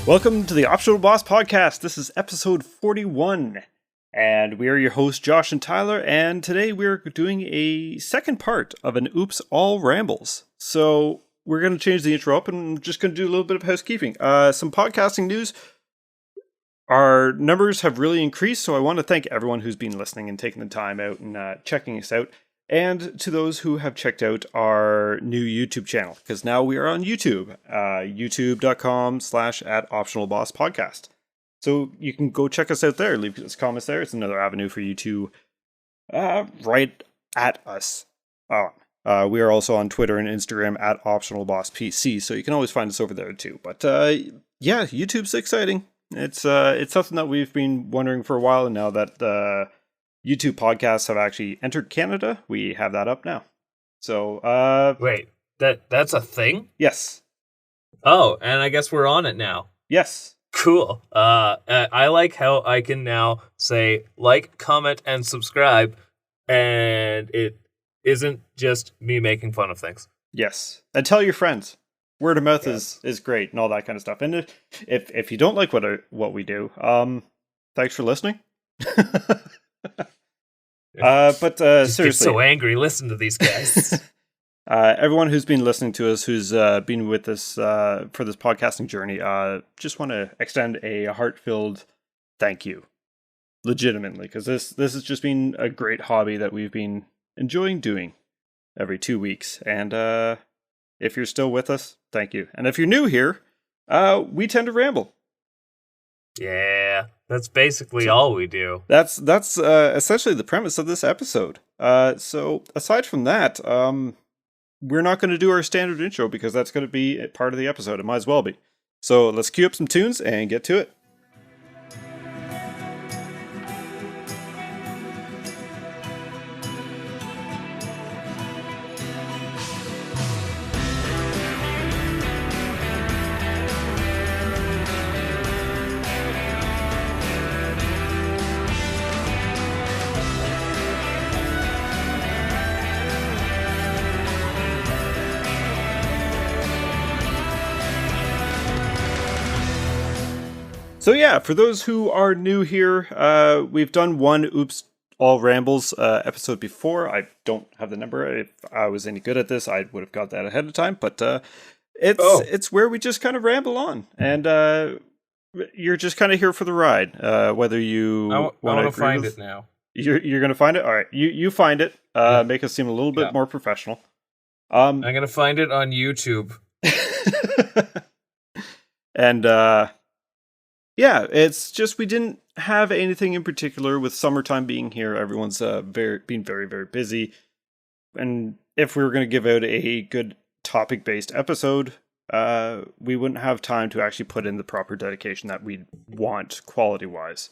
Welcome to the Optional Boss Podcast. This is episode 41, and we are your hosts, Josh and Tyler, and today we're doing a second part of an Oops All Rambles. So we're going to change the intro up, and I'm just going to do a little bit of housekeeping. Some podcasting news. Our numbers have really increased, so I want to thank everyone who's been listening and taking the time out and checking us out. And to those who have checked out our new YouTube channel, because now we are on YouTube, youtube.com/@optionalbosspodcast. So you can go check us out there, leave us comments there. It's another avenue for you to write at us. We are also on Twitter and Instagram at optionalbosspc, so you can always find us over there too. But yeah, YouTube's exciting. It's something that we've been wondering for a while, and now that YouTube podcasts have actually entered Canada, we have that up now. So, wait, that's a thing? Yes. Oh, and I guess we're on it now. Yes. Cool. I like how I can now say like, comment, and subscribe, and it isn't just me making fun of things. Yes. And tell your friends. Word of mouth is great and all that kind of stuff. And if you don't like what we do, thanks for listening. But Just seriously, get so angry. Listen to these guys. Everyone who's been listening to us, who's been with us for this podcasting journey, just want to extend a heart-filled thank you, legitimately, because this has just been a great hobby that we've been enjoying doing every 2 weeks. And if you're still with us, thank you. And if you're new here, we tend to ramble. Yeah, that's basically all we do. That's essentially the premise of this episode. So aside from that, we're not going to do our standard intro because that's going to be part of the episode. It might as well be. So let's cue up some tunes and get to it. So yeah, for those who are new here, we've done one Oops All Rambles episode before. I don't have the number. If I was any good at this, I would have got that ahead of time. But it's where we just kind of ramble on, and you're just kind of here for the ride. Whether you want to find it now, you're going to find it. All right, you find it. Make us seem a little bit more professional. I'm going to find it on YouTube. And yeah, it's just we didn't have anything in particular with summertime being here. Everyone's been very, very busy. And if we were going to give out a good topic-based episode, we wouldn't have time to actually put in the proper dedication that we'd want quality-wise.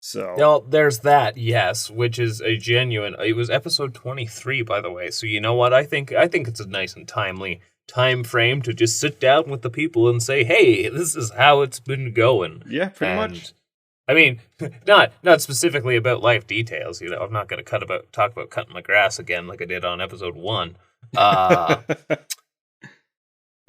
So, well, there's that, yes, which is a genuine. It was episode 23, by the way. So you know what? I think it's a nice and timely time frame to just sit down with the people and say, hey, this is how it's been going. Yeah, pretty much. I mean, not specifically about life details, you know. I'm not going to talk about cutting my grass again like I did on episode 1. Because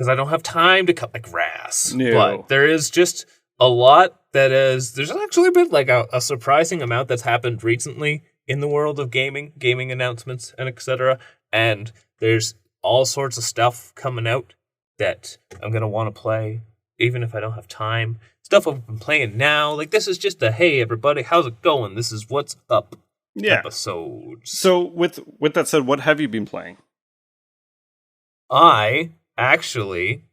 I don't have time to cut my grass. No. But there is just a lot there's actually been like a surprising amount that's happened recently in the world of gaming announcements and etc. And there's all sorts of stuff coming out that I'm going to want to play, even if I don't have time. Stuff I've been playing now. Like, this is just a, hey, everybody, how's it going? This is what's up episode. So, with that said, what have you been playing? I actually,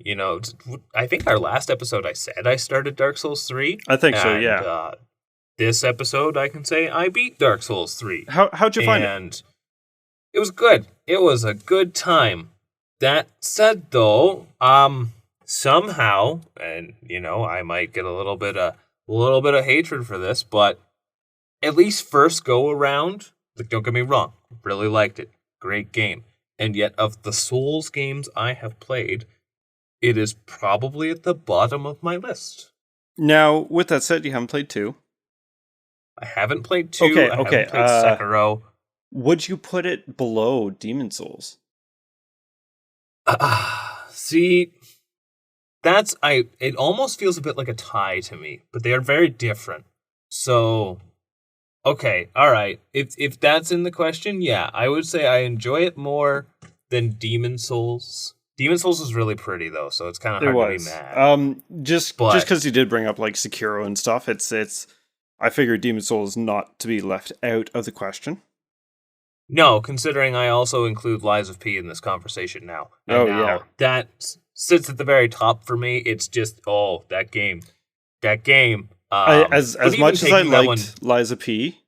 I think our last episode I said I started Dark Souls 3. I think so, yeah. This episode, I can say I beat Dark Souls 3. How'd you find it? And it was good. It was a good time. That said, though, somehow, and I might get a little bit of hatred for this, but at least first go around, like, don't get me wrong, really liked it, great game, and yet of the Souls games I have played, it is probably at the bottom of my list. Now, with that said, you haven't played 2. I haven't played 2. Okay. I haven't played Sekiro. Would you put it below Demon Souls? See, it almost feels a bit like a tie to me, but they are very different. So, okay, all right. If that's in the question, yeah, I would say I enjoy it more than Demon Souls. Demon Souls is really pretty though, so it's kind of It hard to be was. mad. Just But because you did bring up like Sekiro and stuff, it's. I figured Demon Souls is not to be left out of the question. no, considering I also include Lies of P in this conversation now, and Oh now yeah. that sits at the very top for me. It's just that game. As But even much as I taking that one, liked Liza P,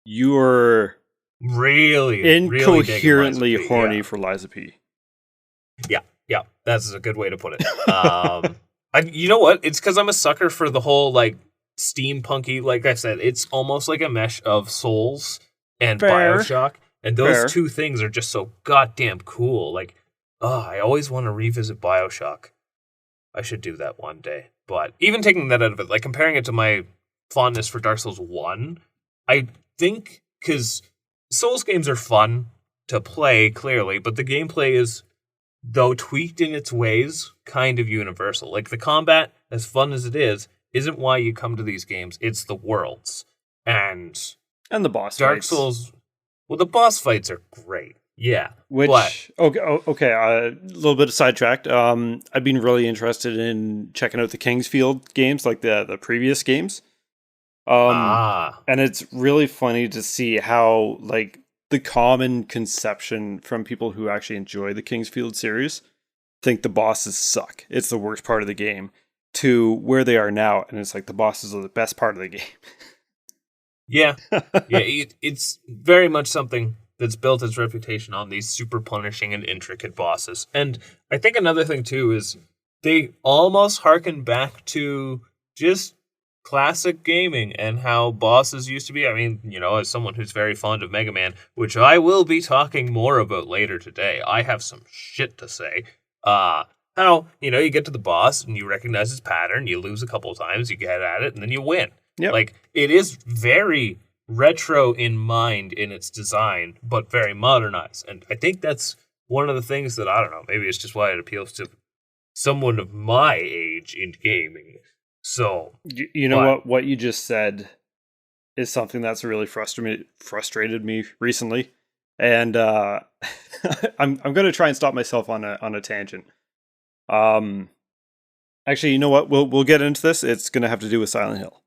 you were really digging Lies of incoherently P. horny for Liza P. Yeah, that's a good way to put it. You know what? It's because I'm a sucker for the whole like steampunky. Like I said, it's almost like a mesh of Souls and Fair. Bioshock, and those Fair. two things are just so goddamn cool. Like, I always want to revisit Bioshock. I should do that one day. But even taking that out of it, like comparing it to my fondness for Dark Souls 1, I think because Souls games are fun to play, clearly, but the gameplay is, though tweaked in its ways, kind of universal. Like the combat, as fun as it is, isn't why you come to these games. It's the worlds. And And the boss Dark fights. Souls, well, the boss fights are great. Yeah. Which okay, a little bit of sidetracked. I've been really interested in checking out the Kingsfield games, like the previous games. And it's really funny to see how like the common conception from people who actually enjoy the Kingsfield series think the bosses suck. It's the worst part of the game. To where they are now, and it's like the bosses are the best part of the game. Yeah. It's very much something that's built its reputation on these super punishing and intricate bosses. And I think another thing too is they almost harken back to just classic gaming and how bosses used to be. I mean, as someone who's very fond of Mega Man, which I will be talking more about later today, I have some shit to say. How, you get to the boss and you recognize his pattern, you lose a couple of times, you get at it, and then you win. Yep. Like, it is very retro in mind in its design, but very modernized. And I think that's one of the things that, I don't know, maybe it's just why it appeals to someone of my age in gaming. So, you know what you just said is something that's really frustrated me recently, and I'm going to try and stop myself on a tangent. Actually, you know what? We'll get into this. It's going to have to do with Silent Hill,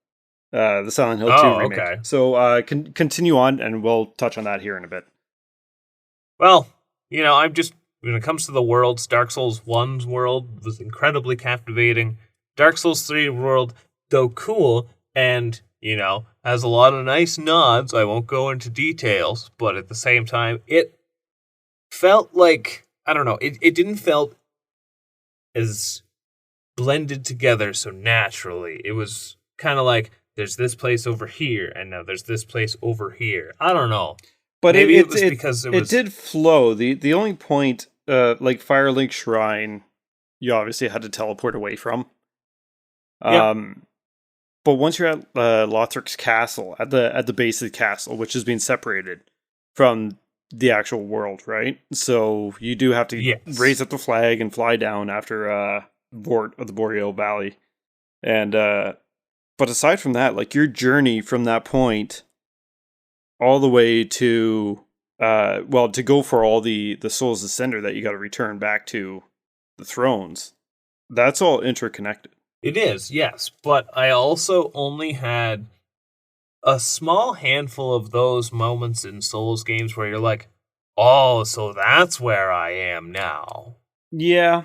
the Silent Hill 2 remake. Okay. So continue on, and we'll touch on that here in a bit. Well, I'm just, when it comes to the worlds, Dark Souls 1's world was incredibly captivating. Dark Souls 3 world, though cool, and, has a lot of nice nods. I won't go into details, but at the same time, it felt like, I don't know, it didn't felt as blended together so naturally. It was kind of like, there's this place over here, and now there's this place over here. I don't know. But maybe it was because it did flow. The only point, like Firelink Shrine, you obviously had to teleport away from. But once you're at Lothric's castle, at the base of the castle, which is being separated from the actual world, right? So you do have to raise up the flag and fly down after Vort of the Boreal Valley. And but aside from that, like your journey from that point all the way to to go for all the souls of Cinder that you got to return back to the thrones, that's all interconnected. It is, yes, but I also only had a small handful of those moments in Souls games where you're like, oh, so that's where I am now. Yeah.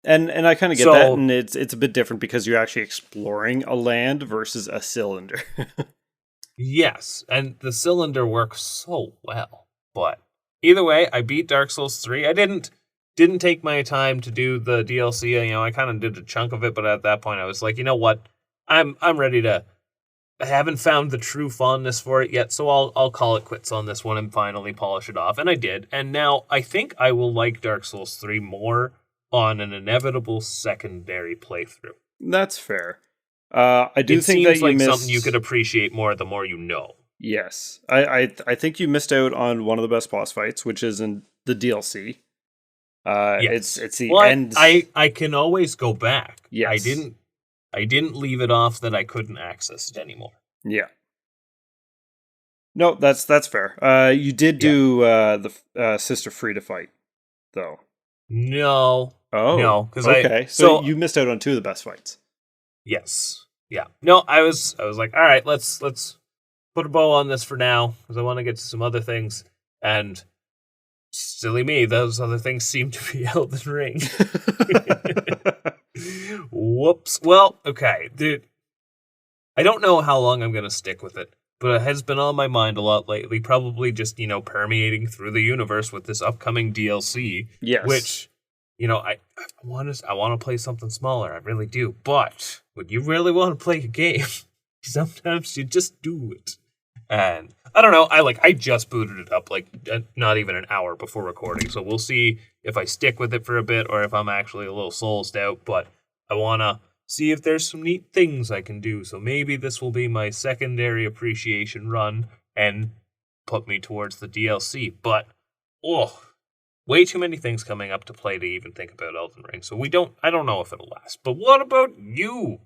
And I kind of get that, and it's a bit different because you're actually exploring a land versus a cylinder. Yes, and the cylinder works so well. But either way, I beat Dark Souls 3. I didn't take my time to do the DLC. I kind of did a chunk of it, but at that point I was like, you know what? I'm ready to. I haven't found the true fondness for it yet, so I'll call it quits on this one and finally polish it off. And I did. And now I think I will like Dark Souls 3 more on an inevitable secondary playthrough. That's fair. I do think that you missed something you could appreciate more the more you know. Yes, I think you missed out on one of the best boss fights, which is in the DLC. Yes. It's the Well, end. I can always go back. Yes. I didn't leave it off that I couldn't access it anymore. Yeah. No, that's fair. You did do the Sister Free to Fight, though. No. Oh, No, because okay. So you missed out on two of the best fights. Yes. Yeah. No, I was like, all right, let's put a bow on this for now because I want to get to some other things. And silly me, those other things seem to be Elden Ring. Whoops. Well, okay, dude. I don't know how long I'm gonna stick with it, but it has been on my mind a lot lately. Probably just permeating through the universe with this upcoming DLC. Yes. Which. I want to play something smaller. I really do. But when you really want to play a game, sometimes you just do it. And I don't know. I just booted it up not even an hour before recording. So we'll see if I stick with it for a bit or if I'm actually a little soulsed out. But I want to see if there's some neat things I can do. So maybe this will be my secondary appreciation run and put me towards the DLC. But way too many things coming up to play to even think about Elden Ring. So I don't know if it'll last. But what about you?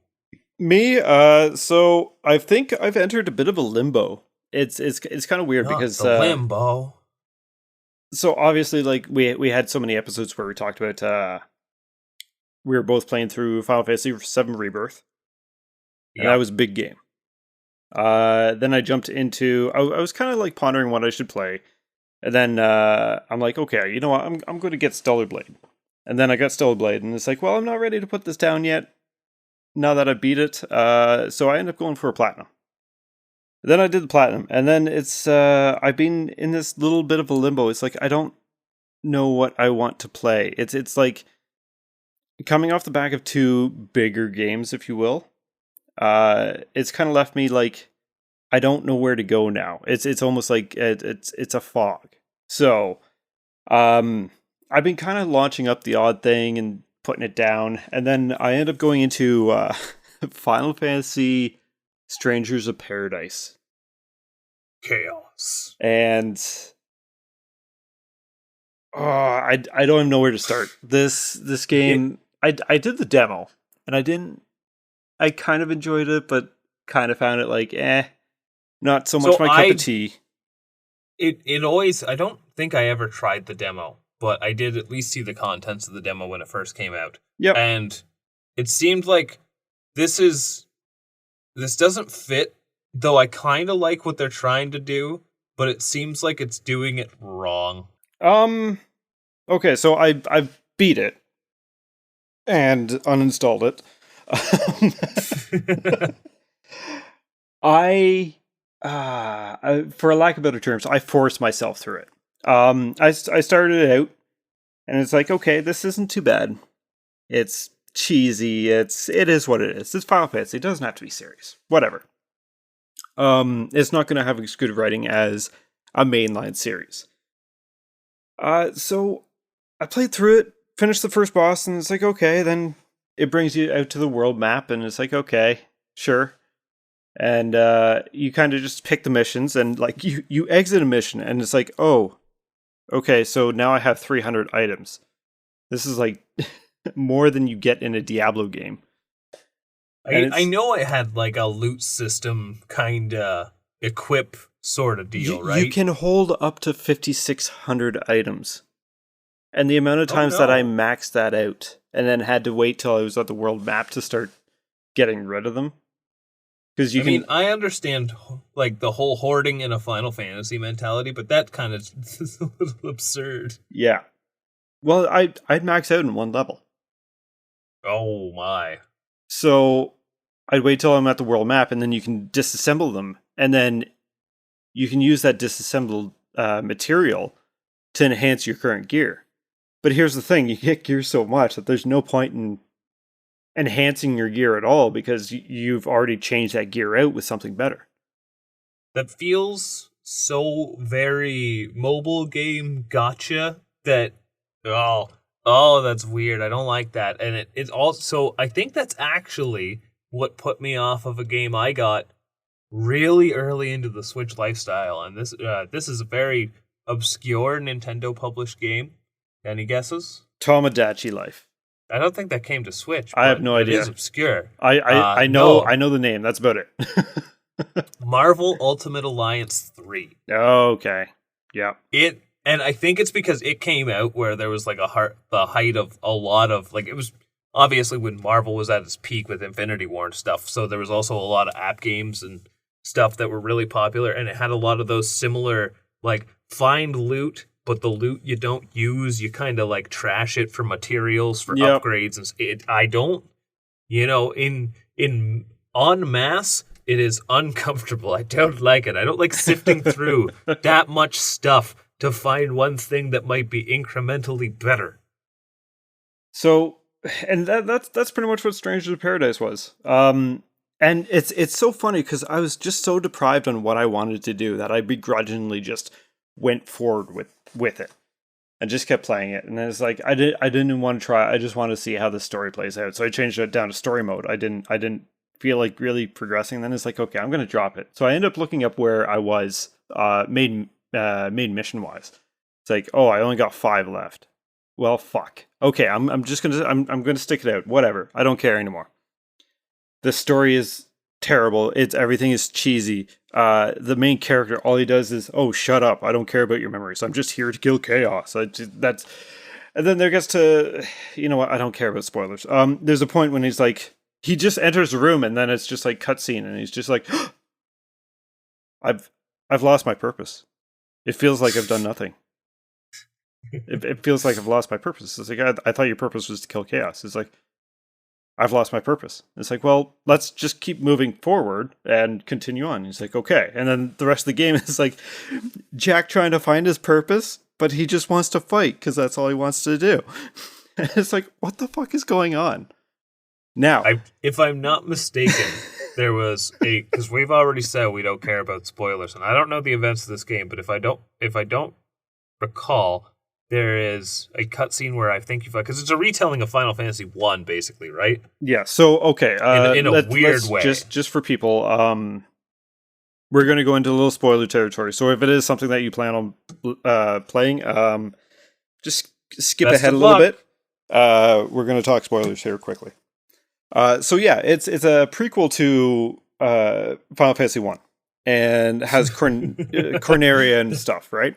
Me, so I think I've entered a bit of a limbo. It's kind of weird because the limbo. So obviously, we had so many episodes where we talked about we were both playing through Final Fantasy VII Rebirth, and that was a big game. Then I jumped into I was kind of pondering what I should play. And then I'm like, okay, you know what? I'm going to get Stellar Blade. And then I got Stellar Blade, and it's like, well, I'm not ready to put this down yet. Now that I beat it, so I ended up going for a platinum. Then I did the platinum, and then it's I've been in this little bit of a limbo. It's like I don't know what I want to play. It's like coming off the back of two bigger games, if you will. It's kind of left me I don't know where to go now. It's almost like it's a fog. So, I've been kind of launching up the odd thing and putting it down, and then I end up going into Final Fantasy Strangers of Paradise. Chaos. And I don't even know where to start. This game, I did the demo, and I kind of enjoyed it, but kind of found it not so much my cup of tea. It always, I don't think I ever tried the demo, but I did at least see the contents of the demo when it first came out. Yep. And it seemed like this doesn't fit, though I kind of like what they're trying to do, but it seems like it's doing it wrong. Okay, so I beat it and uninstalled it. For lack of better terms, I forced myself through it. I started it out, and it's like, okay, this isn't too bad. It's cheesy. It is what it is. It's Final Fantasy. It doesn't have to be serious. Whatever. It's not going to have as good writing as a mainline series. So I played through it, finished the first boss, and it's like, okay, then it brings you out to the world map, and it's like, okay, sure. And you kind of just pick the missions, and you exit a mission, and it's like, oh, okay, so now I have 300 items. This is more than you get in a Diablo game. I know it had a loot system kind of equip sort of deal, right? You can hold up to 5,600 items. And the amount of times that I maxed that out and then had to wait till I was at the world map to start getting rid of them. Because I understand the whole hoarding in a Final Fantasy mentality, but that kind of is a little absurd. Yeah. Well, I'd max out in one level. Oh my. So I'd wait till I'm at the world map, and then you can disassemble them, and then you can use that disassembled material to enhance your current gear. But here's the thing, you get gear so much that there's no point in enhancing your gear at all because you've already changed that gear out with something better. That feels so very mobile game gotcha that that's weird. I don't like that. And it's also, I think that's actually what put me off of a game I got really early into the Switch lifestyle. And this is a very obscure Nintendo published game. Any guesses? Tomodachi Life. I don't think that came to Switch. I have no idea. It is obscure. I know No. I know the name. That's about it. Marvel Ultimate Alliance 3. Okay. Yeah. And I think it's because it came out where there was like the height of a lot of like it was obviously when Marvel was at its peak with Infinity War and stuff. So there was also a lot of app games and stuff that were really popular, and it had a lot of those similar like find loot, but the loot you don't use, you kind of like trash it for materials for upgrades, and I don't, in en masse, it is uncomfortable. I don't like it. I don't like sifting through that much stuff to find one thing that might be incrementally better. So, and that's pretty much what Strangers of Paradise was. And it's so funny because I was just so deprived on what I wanted to do that I begrudgingly just went forward with it and just kept playing it. And then it's like I didn't want to try. I just wanted to see how the story plays out. So I changed it down to story mode. I didn't feel like really progressing. Then it's like, okay, I'm going to drop it. So I ended up looking up where I was main mission wise. It's like, oh, I only got 5 left. Well, fuck. Okay, I'm gonna stick it out. Whatever. I don't care anymore. The story is terrible. Everything is cheesy. The main character, all he does is, oh, shut up. I don't care about your memories. I'm just here to kill chaos. And then there gets to, you know what? I don't care about spoilers. There's a point when he's like, he just enters the room and then it's just like cutscene and he's just like, I've lost my purpose. It feels like I've done nothing. It feels like I've lost my purpose. It's like, I thought your purpose was to kill chaos. It's like, I've lost my purpose. It's like, well, let's just keep moving forward and continue on. He's like, okay. And then the rest of the game is like Jack trying to find his purpose, but he just wants to fight because that's all he wants to do. And it's like, what the fuck is going on? Now, if I'm not mistaken, there was because we've already said we don't care about spoilers, and I don't know the events of this game, but if I don't recall, there is a cutscene where I think because it's a retelling of Final Fantasy 1, basically, right? Yeah. So okay, in a weird way. Just for people, we're going to go into a little spoiler territory. So if it is something that you plan on playing, just skip ahead a little bit. We're going to talk spoilers here quickly. So yeah, it's a prequel to Final Fantasy 1 and has Corneria and stuff, right?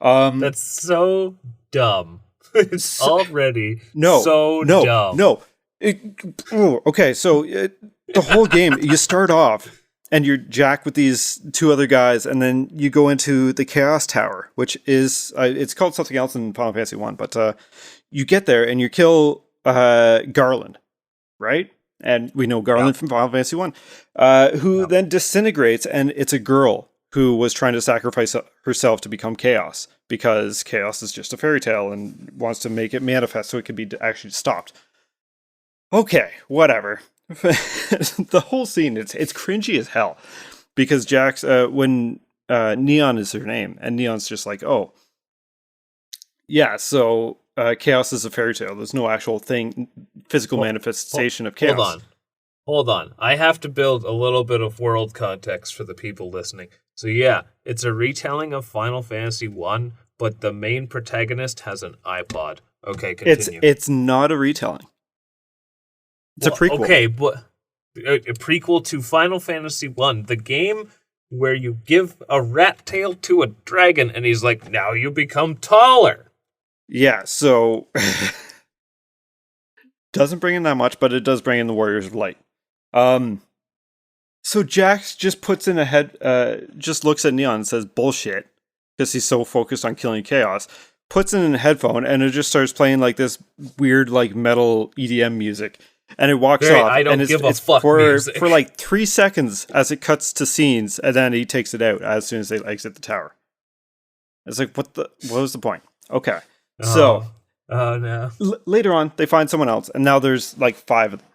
That's so dumb. It's already so dumb. No. Okay, so the whole game, you start off and you're Jack with these 2 other guys, and then you go into the Chaos Tower, which is it's called something else in Final Fantasy 1, but you get there and you kill Garland, right? And we know Garland from Final Fantasy 1, who then disintegrates, and it's a girl who was trying to sacrifice herself to become Chaos, because Chaos is just a fairy tale and wants to make it manifest so it can be actually stopped. Okay, whatever. The whole scene, it's cringy as hell, because Jack's, when Neon is her name, and Neon's just like, oh, yeah, so Chaos is a fairy tale. There's no actual thing, physical manifestation of chaos. Hold on. I have to build a little bit of world context for the people listening. So yeah, it's a retelling of Final Fantasy 1, but the main protagonist has an iPod. Okay, continue. It's not a retelling. It's a prequel. Okay, but a prequel to Final Fantasy 1, the game where you give a rat tail to a dragon and he's like, now you become taller. Yeah, so doesn't bring in that much, but it does bring in the Warriors of Light. So Jax just puts in a head, just looks at Neon and says bullshit, because he's so focused on killing chaos, puts in a headphone, and it just starts playing like this weird like metal EDM music, and it walks off. I don't give a fuck music. For like 3 seconds as it cuts to scenes, and then he takes it out as soon as they exit the tower. It's like, what was the point? Okay. So, no. Later on, they find someone else, and now there's like 5 of them.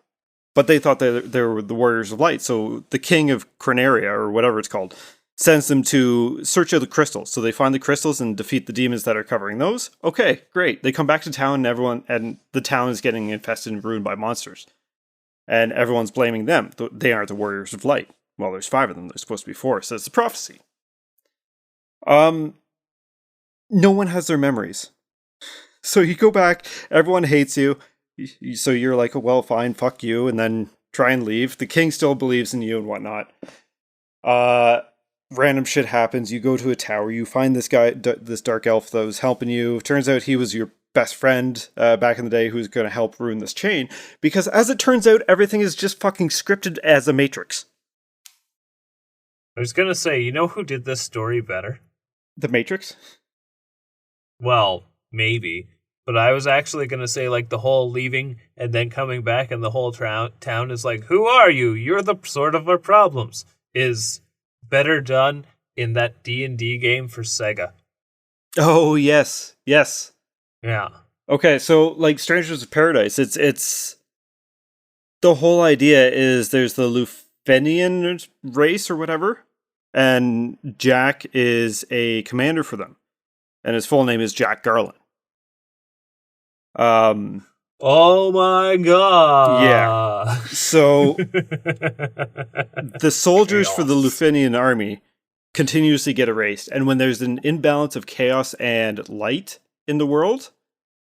But they thought they were the Warriors of Light, so the King of Corneria, or whatever it's called, sends them to search out the crystals. So they find the crystals and defeat the demons that are covering those. Okay, great. They come back to town, and the town is getting infested and ruined by monsters. And everyone's blaming them. They aren't the Warriors of Light. Well, there's 5 of them. There's supposed to be 4, so it's a prophecy. No one has their memories. So you go back, everyone hates you. So you're like, well, fine, fuck you, and then try and leave. The king still believes in you and whatnot. Random shit happens. You go to a tower. You find this guy, this dark elf that was helping you. Turns out he was your best friend back in the day who's going to help ruin this chain. Because as it turns out, everything is just fucking scripted as a Matrix. I was gonna say, you know who did this story better? The Matrix? Well, maybe. But I was actually gonna say, like, the whole leaving and then coming back and the whole town is like, who are you? You're the sort of our problems. Is better done in that D&D game for Sega. Oh, yes. Yes. Yeah. Okay, so, like, Strangers of Paradise, it's... The whole idea is there's the Lufenian race or whatever, and Jack is a commander for them. And his full name is Jack Garland. Oh my god. Yeah. So the soldiers for the Lufenian army continuously get erased, and when there's an imbalance of chaos and light in the world,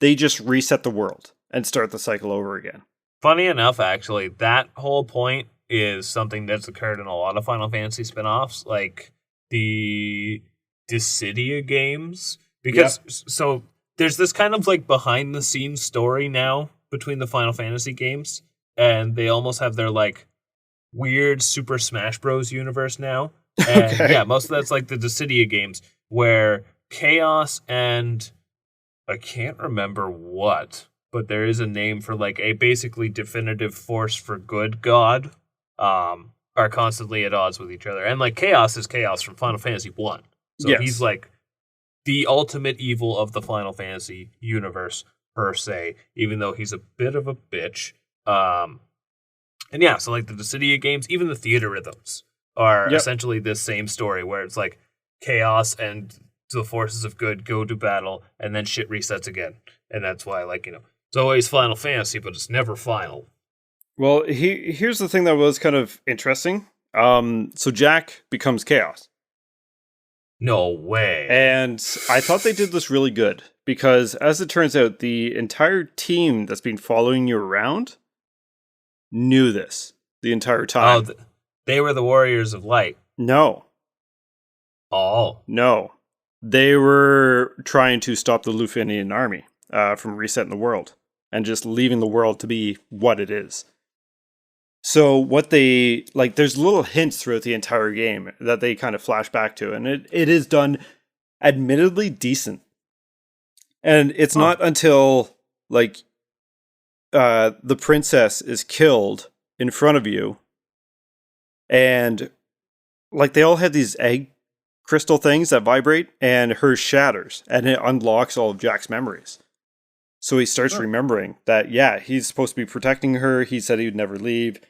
they just reset the world and start the cycle over again. Funny enough, actually, that whole point is something that's occurred in a lot of Final Fantasy spin-offs, like the Dissidia games. Because, so, there's this kind of, like, behind-the-scenes story now between the Final Fantasy games, and they almost have their, like, weird Super Smash Bros. Universe now. And, yeah, most of that's, like, the Dissidia games, where Chaos and... I can't remember what, but there is a name for, like, a basically definitive force for good god, are constantly at odds with each other. And, like, Chaos is Chaos from Final Fantasy 1. So he's, like, the ultimate evil of the Final Fantasy universe, per se, even though he's a bit of a bitch. And yeah, so, like, the Dissidia games, even the theater rhythms are essentially this same story, where it's, like, Chaos and the forces of good go to battle, and then shit resets again. And that's why, like, you know, it's always Final Fantasy, but it's never final. Well, here's the thing that was kind of interesting. So Jack becomes Chaos. No way. And I thought they did this really good, because as it turns out, the entire team that's been following you around knew this the entire time. Oh, they were the Warriors of Light. No. Oh. No. They were trying to stop the Lufenian army from resetting the world and just leaving the world to be what it is. So what they, like, there's little hints throughout the entire game that they kind of flash back to, and it is done admittedly decent. And it's not until, like, the princess is killed in front of you, and, like, they all had these egg crystal things that vibrate, and hers shatters, and it unlocks all of Jack's memories. So he starts remembering that, yeah, he's supposed to be protecting her. He said he would never leave.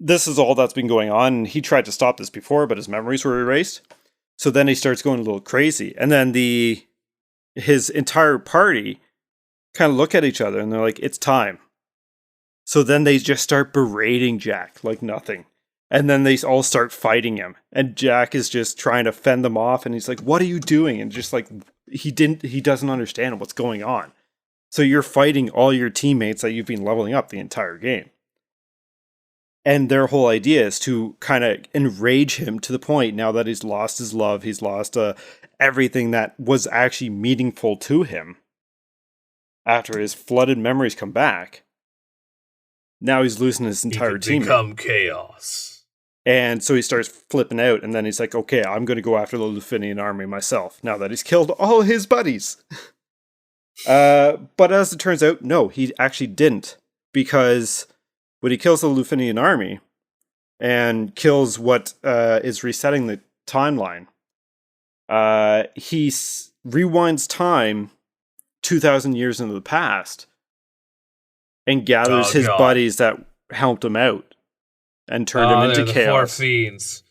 This is all that's been going on, and he tried to stop this before, but his memories were erased. So then he starts going a little crazy, and then his entire party kind of look at each other, and they're like, it's time. So then they just start berating Jack like nothing. And then they all start fighting him. And Jack is just trying to fend them off. And he's like, what are you doing? And just like, he doesn't understand what's going on. So you're fighting all your teammates that you've been leveling up the entire game. And their whole idea is to kind of enrage him to the point now that he's lost his love. He's lost everything that was actually meaningful to him. After his flooded memories come back. Now he's losing his entire team. Become Chaos. And so he starts flipping out, and then he's like, okay, I'm going to go after the Lufenian army myself, now that he's killed all his buddies. But as it turns out, no, he actually didn't. Because when he kills the Lufenian army, and kills what is resetting the timeline, he rewinds time 2,000 years into the past, and gathers his buddies that helped him out. And turned him into the Chaos. Four Fiends.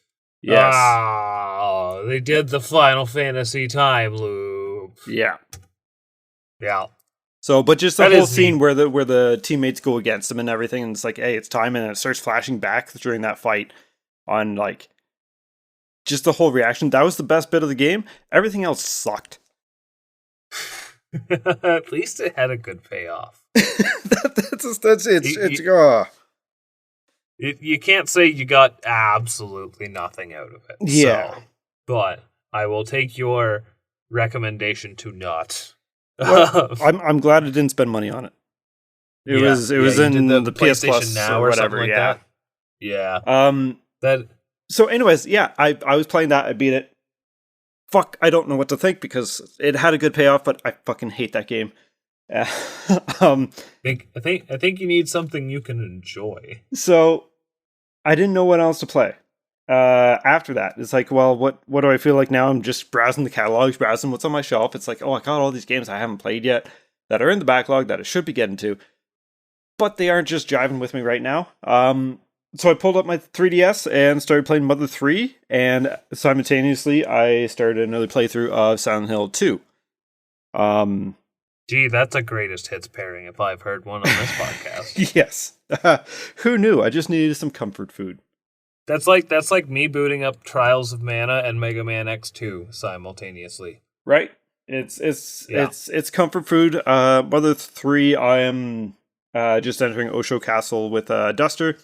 Yes. Oh, they did the Final Fantasy time loop. Yeah. Yeah. So, but just the whole scene where the teammates go against him and everything, and it's like, hey, it's time, and it starts flashing back during that fight on, like, just the whole reaction. That was the best bit of the game. Everything else sucked. At least it had a good payoff. That's it. You can't say you got absolutely nothing out of it. Yeah. So, but I will take your recommendation to not. Well, I'm glad I didn't spend money on it. It was in the PS Plus Now or whatever. like yeah. that. Yeah. That. So, anyways, yeah, I was playing that. I beat it. Fuck, I don't know what to think because it had a good payoff, but I fucking hate that game. I think you need something you can enjoy. So, I didn't know what else to play. After that, it's like, well, what do I feel like now? I'm just browsing the catalogs, browsing what's on my shelf. It's like, oh, I got all these games I haven't played yet that are in the backlog that I should be getting to, but they aren't just jiving with me right now. So I pulled up my 3DS and started playing Mother 3, and simultaneously I started another playthrough of Silent Hill 2. Gee, that's a greatest hits pairing if I've heard one on this podcast. Yes. Who knew? I just needed some comfort food. That's like me booting up Trials of Mana and Mega Man X2 simultaneously. Right? It's comfort food. Mother 3, I am just entering Osho Castle with Duster.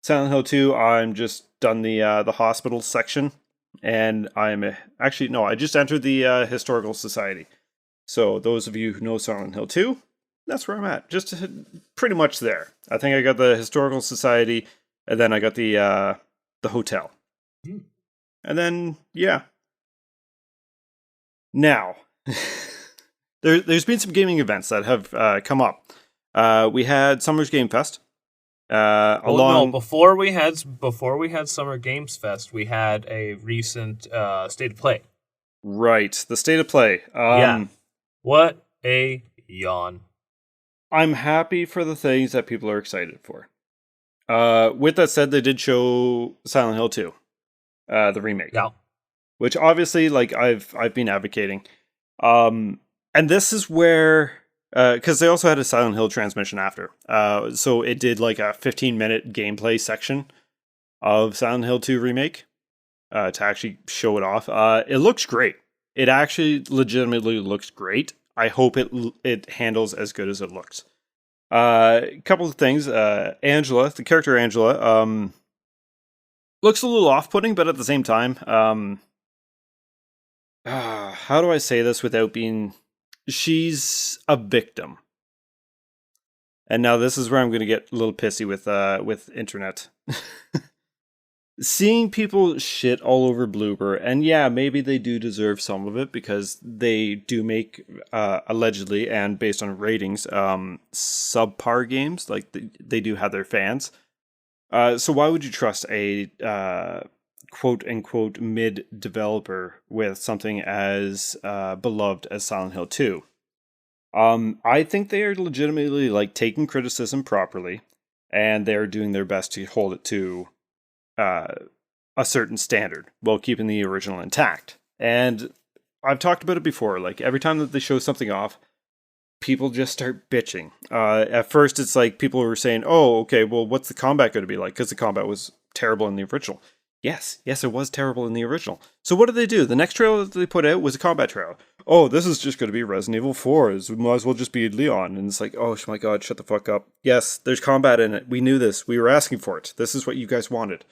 Silent Hill 2, I'm just done the hospital section, and I just entered the Historical Society. So those of you who know Silent Hill 2, that's where I'm at. Just pretty much there. I think I got the Historical Society, and then I got the hotel. And then, yeah. Now, there's been some gaming events that have come up. We had Summer's Game Fest. Before we had Summer Games Fest, we had a recent State of Play. Right, the State of Play. Yeah. What a yawn. I'm happy for the things that people are excited for. With that said, they did show Silent Hill 2, the remake. Yeah. Which obviously, like, I've been advocating. And this is where, because they also had a Silent Hill transmission after. So it did like a 15-minute gameplay section of Silent Hill 2 remake to actually show it off. It looks great. It actually legitimately looks great. I hope it handles as good as it looks. A couple of things. Angela, the character Angela, looks a little off-putting, but at the same time, how do I say this without being... She's a victim. And now this is where I'm going to get a little pissy with internet. Seeing people shit all over Bloober, and yeah, maybe they do deserve some of it because they do make, allegedly, and based on ratings, subpar games. Like, they do have their fans. So why would you trust a quote-unquote mid-developer with something as beloved as Silent Hill 2? I think they are legitimately, like, taking criticism properly, and they're doing their best to hold it to a certain standard while keeping the original intact. And I've talked about it before, like every time that they show something off, people just start bitching. At first it's like people were saying, oh, okay, well, what's the combat going to be like? Because the combat was terrible in the original. Yes, it was terrible in the original. So what did they do? The next trailer that they put out was a combat trailer. Oh, this is just going to be Resident Evil 4. It might as well just be Leon. And it's like, oh my god, shut the fuck up. Yes, there's combat in it. We knew this. We were asking for it. This is what you guys wanted.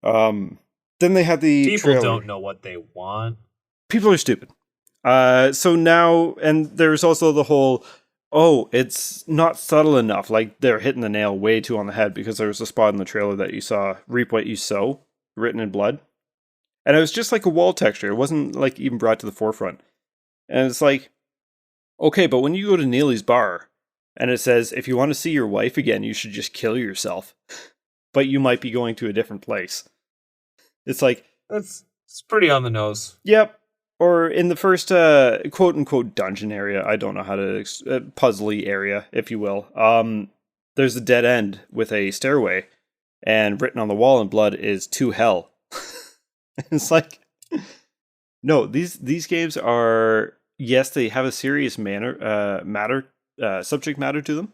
Then they had the people trailer. Don't know what they want. People are stupid. So now, and there's also the whole, oh, it's not subtle enough. Like, they're hitting the nail way too on the head because there was a spot in the trailer that you saw, reap what you sow, written in blood. And it was just like a wall texture. It wasn't like even brought to the forefront. And it's like, okay, but when you go to Neely's bar and it says, if you want to see your wife again, you should just kill yourself. But you might be going to a different place. It's like... It's pretty on the nose. Yep. Or in the first quote-unquote dungeon area, I don't know how to... puzzly area, if you will. There's a dead end with a stairway, and written on the wall in blood is "to hell." It's like... No, these games are... Yes, they have a serious subject matter to them,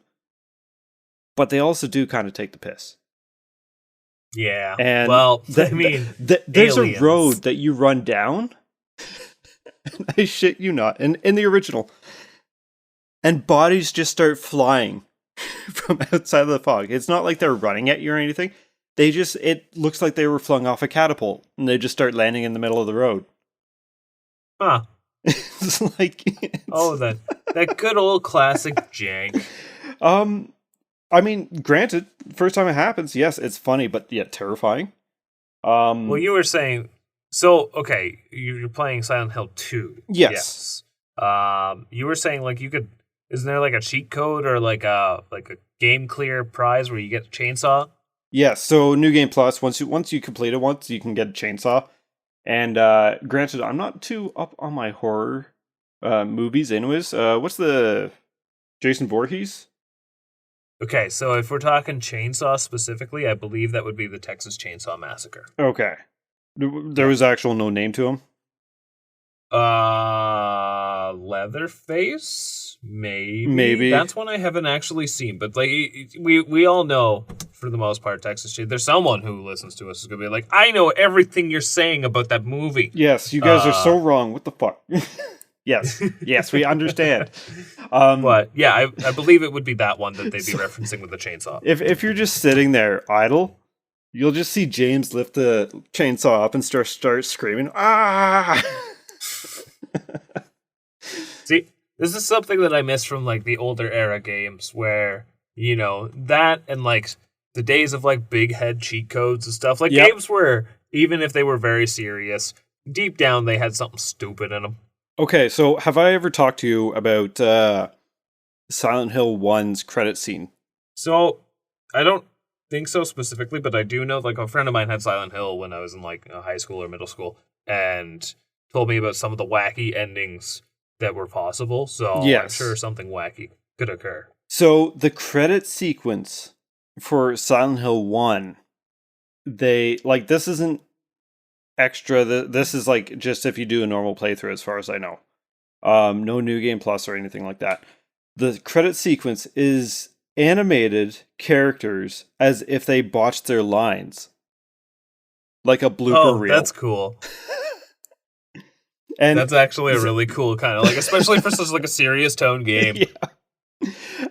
but they also do kind of take the piss. Yeah. And well, I mean, there's aliens. A road that you run down. I shit you not. In the original, and bodies just start flying from outside of the fog. It's not like they're running at you or anything. It looks like they were flung off a catapult, and they just start landing in the middle of the road. Huh. It's like... that good old classic jank. I mean, granted, first time it happens, yes, it's funny, but yet terrifying. Well, you were saying... So, okay, you're playing Silent Hill 2. Yes. You were saying, like, you could... Isn't there, like, a cheat code or, like a game clear prize where you get a chainsaw? Yes, so New Game Plus, once you complete it once, you can get a chainsaw. And granted, I'm not too up on my horror movies anyways. What's the Jason Voorhees? Okay, so if we're talking chainsaw specifically, I believe that would be the Texas Chainsaw Massacre. Okay. There was actual no name to him? Leatherface? Maybe. Maybe. That's one I haven't actually seen, but like we all know, for the most part, Texas Chainsaw. There's someone who listens to us is going to be like, I know everything you're saying about that movie. Yes, you guys are so wrong. What the fuck? Yes, we understand. But yeah, I believe it would be that one that they'd be referencing with the chainsaw. If you're just sitting there idle, you'll just see James lift the chainsaw up and start screaming, ah! See, this is something that I miss from like the older era games where, you know, that and like the days of like big head cheat codes and stuff. Like games where, even if they were very serious, deep down they had something stupid in them. Okay, so have I ever talked to you about Silent Hill 1's credit scene? So, I don't think so specifically, but I do know, like, a friend of mine had Silent Hill when I was in, like, high school or middle school, and told me about some of the wacky endings that were possible, so I'm sure something wacky could occur. So, the credit sequence for Silent Hill 1, this isn't extra. This is like just if you do a normal playthrough, as far as I know. No New Game Plus or anything like that. The credit sequence is animated characters as if they botched their lines, like a blooper reel. That's cool. And that's actually a really cool kind of like, especially for such like a serious tone game. Yeah.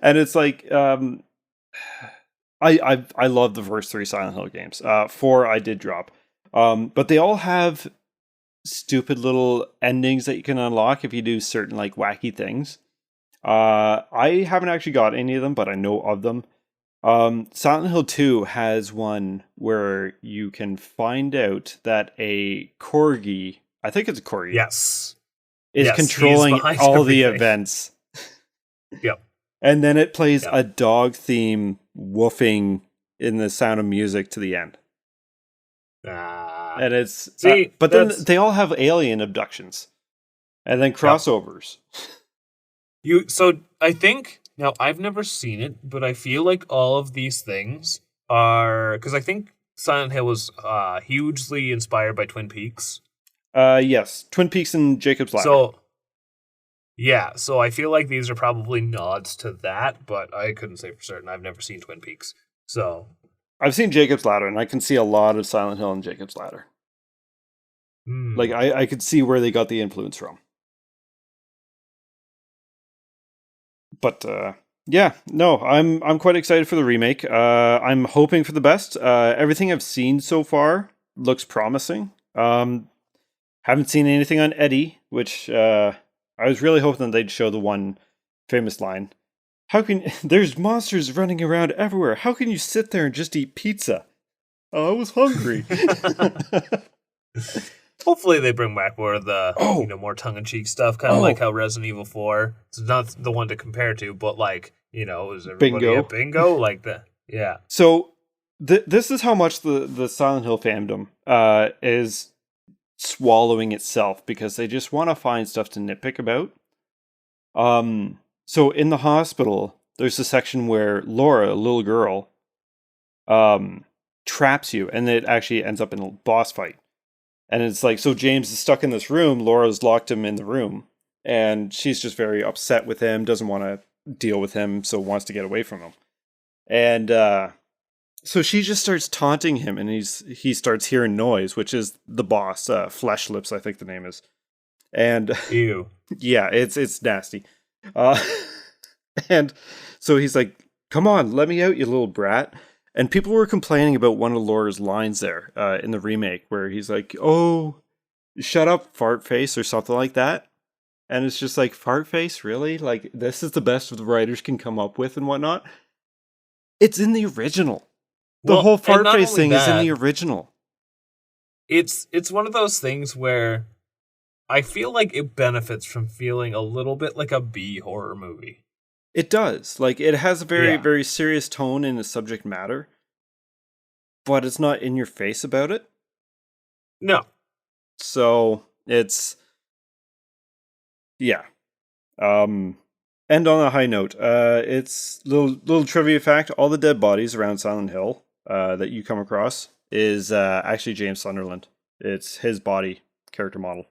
And it's like, I love the first 3 Silent Hill games. 4 I did drop. But they all have stupid little endings that you can unlock if you do certain like wacky things. I haven't actually got any of them, but I know of them. Silent Hill 2 has one where you can find out that a corgi, I think it's a corgi, is controlling all the events. Yep. And then it plays a dog theme woofing in the Sound of Music to the end. And it's but then they all have alien abductions and then crossovers. So I think now I've never seen it, but I feel like all of these things are because I think Silent Hill was hugely inspired by Twin Peaks. Yes, Twin Peaks and Jacob's Ladder. So I feel like these are probably nods to that, but I couldn't say for certain. I've never seen Twin Peaks, so. I've seen Jacob's Ladder, and I can see a lot of Silent Hill and Jacob's Ladder. Like, I could see where they got the influence from. But, I'm quite excited for the remake. I'm hoping for the best. Everything I've seen so far looks promising. Haven't seen anything on Eddie, which I was really hoping they'd show the one famous line. There's monsters running around everywhere. How can you sit there and just eat pizza? Oh, I was hungry. Hopefully they bring back more of the more tongue-in-cheek stuff, kind of like how Resident Evil 4. It's not the one to compare to, but like, is everybody at bingo? Like that. Yeah. So this is how much the Silent Hill fandom is swallowing itself because they just want to find stuff to nitpick about. So in the hospital, there's a section where Laura, a little girl, traps you, and it actually ends up in a boss fight. And it's like, so James is stuck in this room, Laura's locked him in the room, and she's just very upset with him, doesn't want to deal with him, so wants to get away from him. And so she just starts taunting him, and he starts hearing noise, which is the boss, Flesh Lips, I think the name is. And ew. Yeah, it's nasty. And so he's like, come on, let me out, you little brat. And people were complaining about one of Laura's lines there in the remake where he's like, oh, shut up, fart face, or something like that. And it's just like, fart face, really? Like, this is the best the writers can come up with and whatnot. It's in the original. The whole fart face thing is in the original. It's one of those things where I feel like it benefits from feeling a little bit like a B horror movie. It does. Like, it has a very, very serious tone in the subject matter, but it's not in your face about it. No. So, it's... Yeah. And on a high note, it's little trivia fact, all the dead bodies around Silent Hill that you come across is actually James Sunderland. It's his body character model.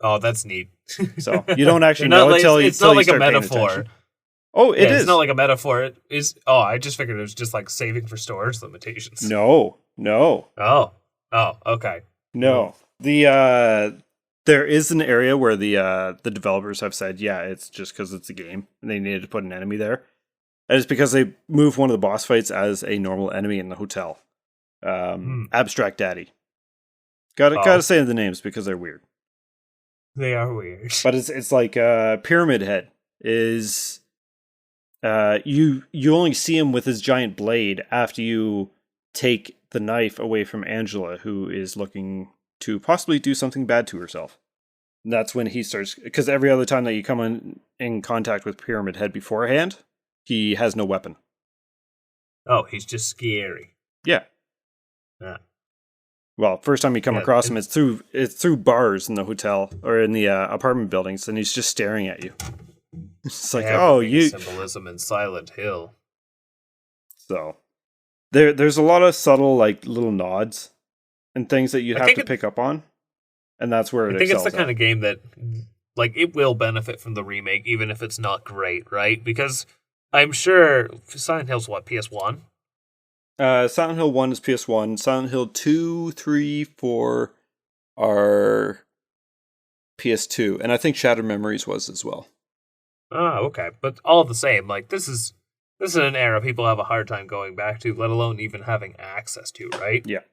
Oh, that's neat. So you don't actually know until it's not like a metaphor. Oh, it is. It's not like a metaphor. It is. Oh, I just figured it was just like saving for storage limitations. No. Oh, okay. No. There is an area where the developers have said, yeah, it's just because it's a game and they needed to put an enemy there. And it's because they moved one of the boss fights as a normal enemy in the hotel. Abstract Daddy. Gotta say the names because they're weird. They are weird. But it's like Pyramid Head is you only see him with his giant blade after you take the knife away from Angela, who is looking to possibly do something bad to herself. And that's when he starts, because every other time that you come in contact with Pyramid Head beforehand, he has no weapon. Oh, he's just scary. Yeah. Well, first time you come across him, it's through bars in the hotel or in the apartment buildings, and he's just staring at you. It's like, symbolism in Silent Hill. So there's a lot of subtle like little nods and things that you have to pick up on, and that's where I think it's the kind of game that like it will benefit from the remake, even if it's not great, right? Because I'm sure Silent Hill's what, PS1? Silent Hill 1 is PS1. Silent Hill 2, 3, 4 are PS2. And I think Shattered Memories was as well. Oh, okay. But all the same, like this is an era people have a hard time going back to, let alone even having access to, right? Yeah.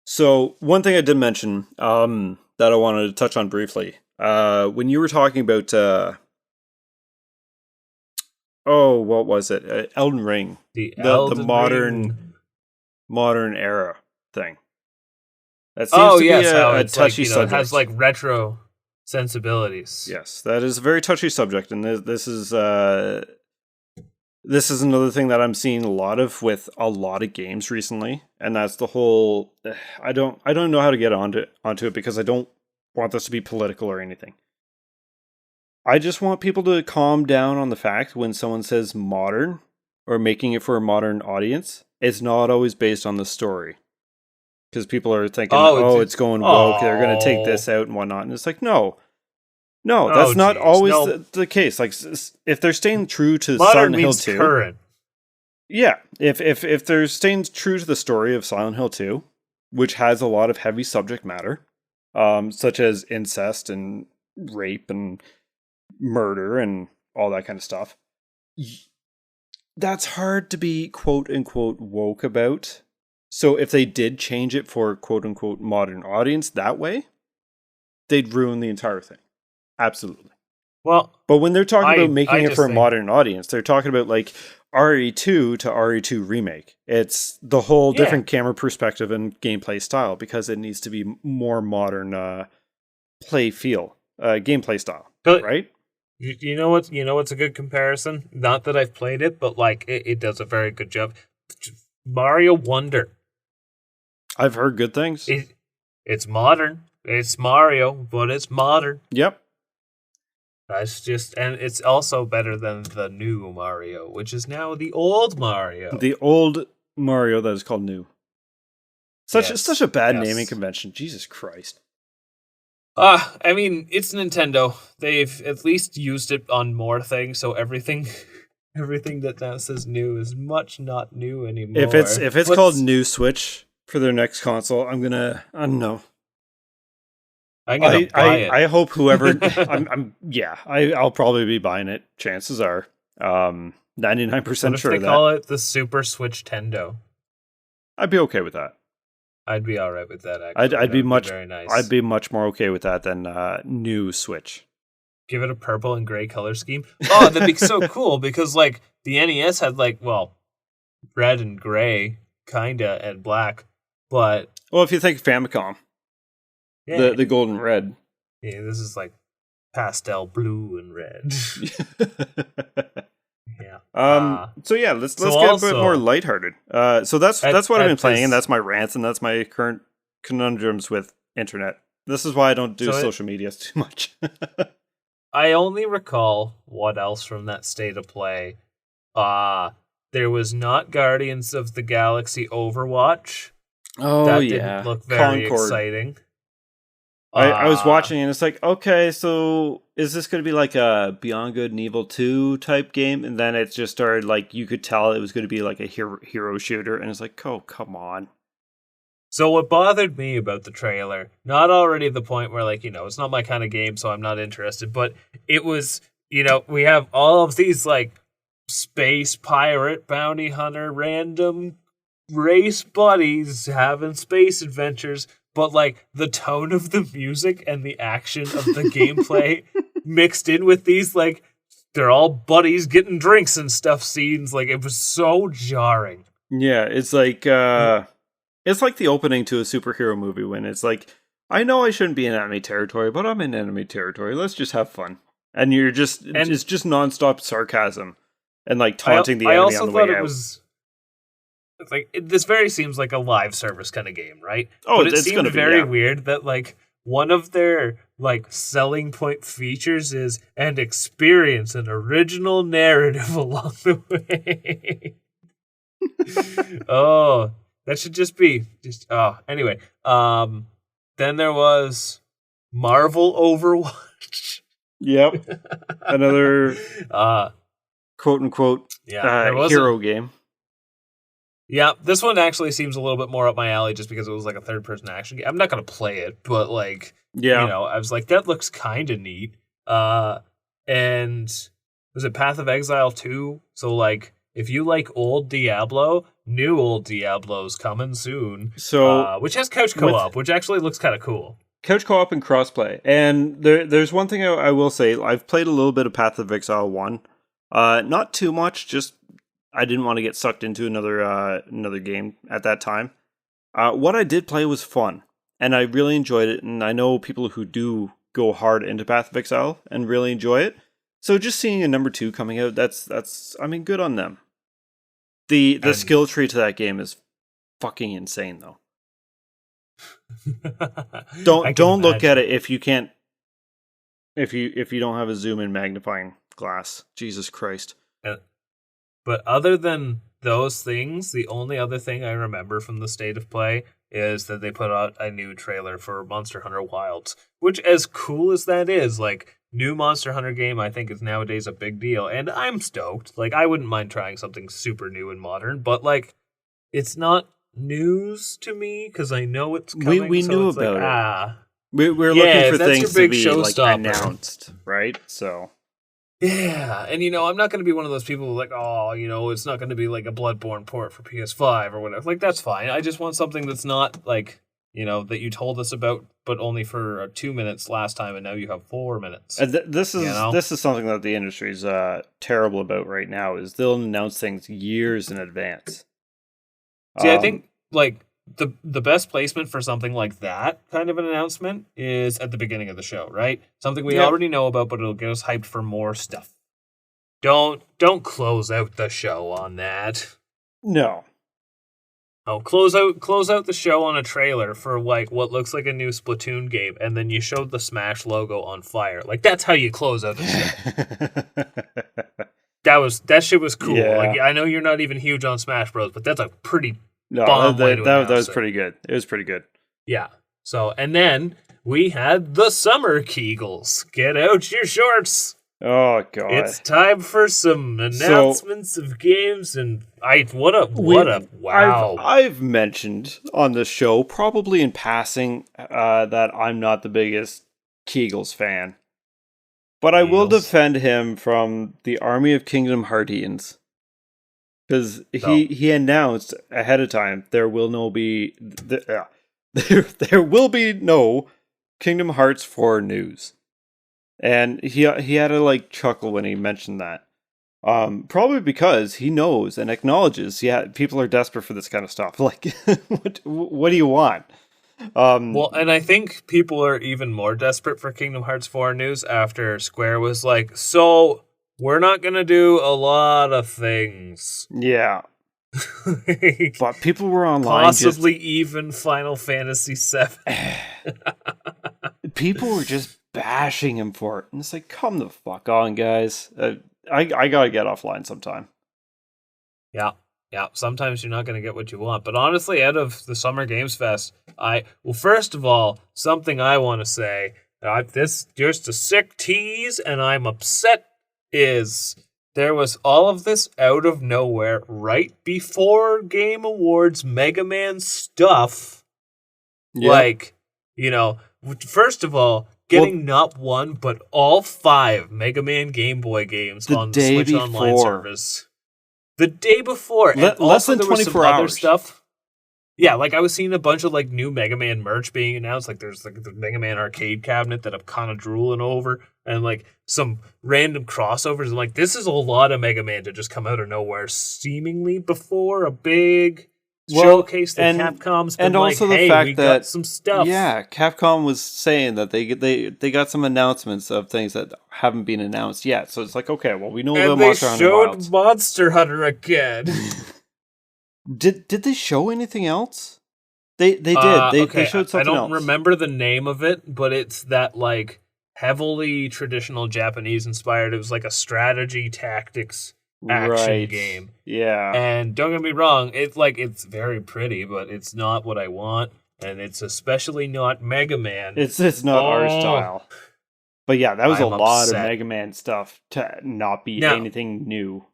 So one thing I did mention that I wanted to touch on briefly. When you were talking about... what was it? Elden Ring. The modern era thing. That seems to be a touchy subject. It has like retro sensibilities. Yes, that is a very touchy subject, and this is another thing that I'm seeing a lot of with a lot of games recently, and that's the whole. I don't know how to get onto it because I don't want this to be political or anything. I just want people to calm down on the fact when someone says modern or making it for a modern audience. It's not always based on the story. Because people are thinking, it's going woke, they're going to take this out and whatnot. And it's like, no, that's not always the case. Like, if they're staying true to Silent Hill 2. Current. Yeah, if they're staying true to the story of Silent Hill 2, which has a lot of heavy subject matter, such as incest and rape and murder and all that kind of stuff, that's hard to be quote-unquote woke about. So if they did change it for quote-unquote modern audience that way, they'd ruin the entire thing. Absolutely. Well, but when they're talking about making it for a modern audience, they're talking about like RE2 to RE2 remake. It's the whole different camera perspective and gameplay style because it needs to be more modern gameplay style, right? You know what's a good comparison? Not that I've played it, but like it does a very good job. Mario Wonder. I've heard good things. It's modern. It's Mario, but it's modern. Yep. That's just, and it's also better than the new Mario, which is now the old Mario. The old Mario that is called new. Such a bad naming convention. Jesus Christ. I mean, it's Nintendo. They've at least used it on more things, so everything that now says new is much not new anymore. If it's called New Switch for their next console, I don't know. I'm gonna buy it. I hope whoever I'll probably be buying it. Chances are, 99% What if sure they of that. call it the Super Switch Tendo? I'd be okay with that. I'd be all right with that. Actually, I'd be much very nice. I'd be much more okay with that than new Switch. Give it a purple and gray color scheme. Oh, that'd be so cool because like the NES had like red and gray kinda and black, but Well, if you think Famicom, yeah, the golden red. yeah, this is like pastel blue and red. Yeah. So yeah, let's So get a bit also- more lighthearted. So that's what I've been playing, and this- that's my rants, and that's my current conundrums with internet. This is why I don't do social media too much. I only recall what else from that state of play. There was not Guardians of the Galaxy Overwatch. Oh That yeah, didn't look very Concord. exciting. I was watching and it's like, okay, so is this going to be like a Beyond Good and Evil 2 type game? And then it just started like, you could tell it was going to be like a hero shooter. And it's like, oh, come on. So what bothered me about the trailer, not already the point where like, it's not my kind of game, so I'm not interested, but it was, we have all of these like space pirate, bounty hunter, random race buddies having space adventures, but like the tone of the music and the action of the gameplay mixed in with these like they're all buddies getting drinks and stuff scenes, like it was so jarring. Yeah, it's like the opening to a superhero movie when it's like, I know I shouldn't be in enemy territory, but I'm in enemy territory. Let's just have fun. And it's just nonstop sarcasm and like taunting the enemy on the way out. This very seems like a live service kind of game, right? Oh, but it it's seemed gonna be, very yeah. weird that like one of their like selling point features is and experience an original narrative along the way. Oh, that should anyway. Then there was Marvel Overwatch. Yep. Another quote unquote hero game. Yeah, this one actually seems a little bit more up my alley just because it was like a third-person action game. I'm not going to play it, but like, I was like, that looks kind of neat. And was it Path of Exile 2? So like, if you like old Diablo, new old Diablo's coming soon. So which has couch co-op, which actually looks kind of cool. Couch co-op and crossplay. And there's one thing I will say. I've played a little bit of Path of Exile 1. Not too much, just I didn't want to get sucked into another game at that time. What I did play was fun, and I really enjoyed it. And I know people who do go hard into Path of Exile and really enjoy it. So just seeing a number 2 coming out, that's good on them. The skill tree to that game is fucking insane, though. Don't look at it if you can't. If you don't have a zoom in magnifying glass, Jesus Christ. But other than those things, the only other thing I remember from the state of play is that they put out a new trailer for Monster Hunter Wilds, which, as cool as that is, like, new Monster Hunter game I think is nowadays a big deal, and I'm stoked. Like, I wouldn't mind trying something super new and modern, but, like, it's not news to me, because I know it's coming. We so knew it's about like, it. We're looking for that's things your to big be like showstopper. announced, right? So... Yeah, and I'm not going to be one of those people who like, it's not going to be like a Bloodborne port for PS5 or whatever. Like, that's fine. I just want something that's not like, that you told us about, but only for 2 minutes last time, and now you have 4 minutes. This is something that the industry's terrible about right now. Is they'll announce things years in advance. See, I think like the best placement for something like that kind of an announcement is at the beginning of the show, right? Something we already know about, but it'll get us hyped for more stuff. Don't close out the show on that. No. Oh, close out the show on a trailer for like what looks like a new Splatoon game, and then you showed the Smash logo on fire. Like, that's how you close out the show. That shit was cool. Yeah. Like, I know you're not even huge on Smash Bros, but that's a pretty No, bomb way to that was announce it. pretty good. It was pretty good. Yeah. So, and then we had the Summer Kegels. Get out your shorts. Oh god. It's time for some announcements of games, and wow. I've mentioned on the show, probably in passing, that I'm not the biggest Kegels fan. But I will Niels. defend him from the Army of Kingdom Heartians. Because So, he announced ahead of time there will there will be no Kingdom Hearts 4 news. And he had to like chuckle when he mentioned that. Probably because he knows and acknowledges, yeah, people are desperate for this kind of stuff. Like, what do you want? well, and I think people are even more desperate for Kingdom Hearts 4 news after Square was like, so we're not going to do a lot of things. Yeah, Like, but people were online possibly even Final Fantasy 7. people were just bashing him for it, and it's like, come the fuck on, guys. I gotta get offline sometime. Yeah. Yeah, sometimes you're not going to get what you want. But honestly, out of the Summer Games Fest, first of all, something I want to say, this just a sick tease, and I'm upset, is there was all of this out of nowhere right before Game Awards Mega Man stuff. Yeah, Like, first of all, getting not one, but all 5 Mega Man Game Boy games the on the day Switch Online before, service. The day before, and less also than there was some 24 other hours. stuff. Yeah, like I was seeing a bunch of like new Mega Man merch being announced. Like there's like the Mega Man arcade cabinet that I'm kind of drooling over, and like some random crossovers. I'm like, this is a lot of Mega Man to just come out of nowhere, seemingly before a big showcase that Capcom's been and also like, the hey, fact we that got some stuff. yeah, Capcom was saying that they got some announcements of things that haven't been announced yet. So it's like, okay, well, we know And about they Monster Hunter showed Wilds. Monster Hunter again. Did they show anything else? They did. They Okay, showed I something don't else. remember the name of it, but it's that like heavily traditional Japanese inspired. It was like a strategy tactics action Right. game. Yeah. And don't get me wrong, it's very pretty, but it's not what I want, and it's especially not Mega Man. It's not our style. But yeah, that was a I'm lot of upset. Mega Man stuff to not be Now, anything new.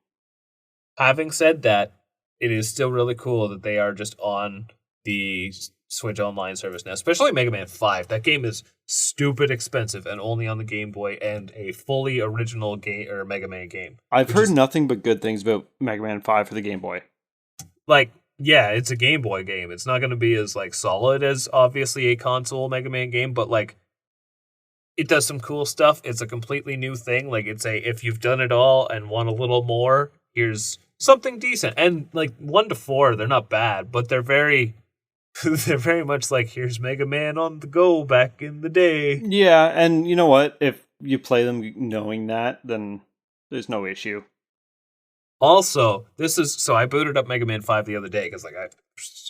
having said that, it is still really cool that they are just on the Switch Online service now, especially Mega Man 5. That game is stupid expensive and only on the Game Boy and a fully original game or Mega Man game. I've Which heard is nothing but good things about Mega Man 5 for the Game Boy. like, yeah, it's a Game Boy game. It's not going to be as like solid as obviously a console Mega Man game, but like it does some cool stuff. It's a completely new thing. Like it's if you've done it all and want a little more, here's something decent. And like 1 to 4, they're not bad, but they're very they're very much like here's Mega Man on the go back in the day. Yeah, and you know what? If you play them knowing that, then there's no issue. Also, I booted up Mega Man 5 the other day because like I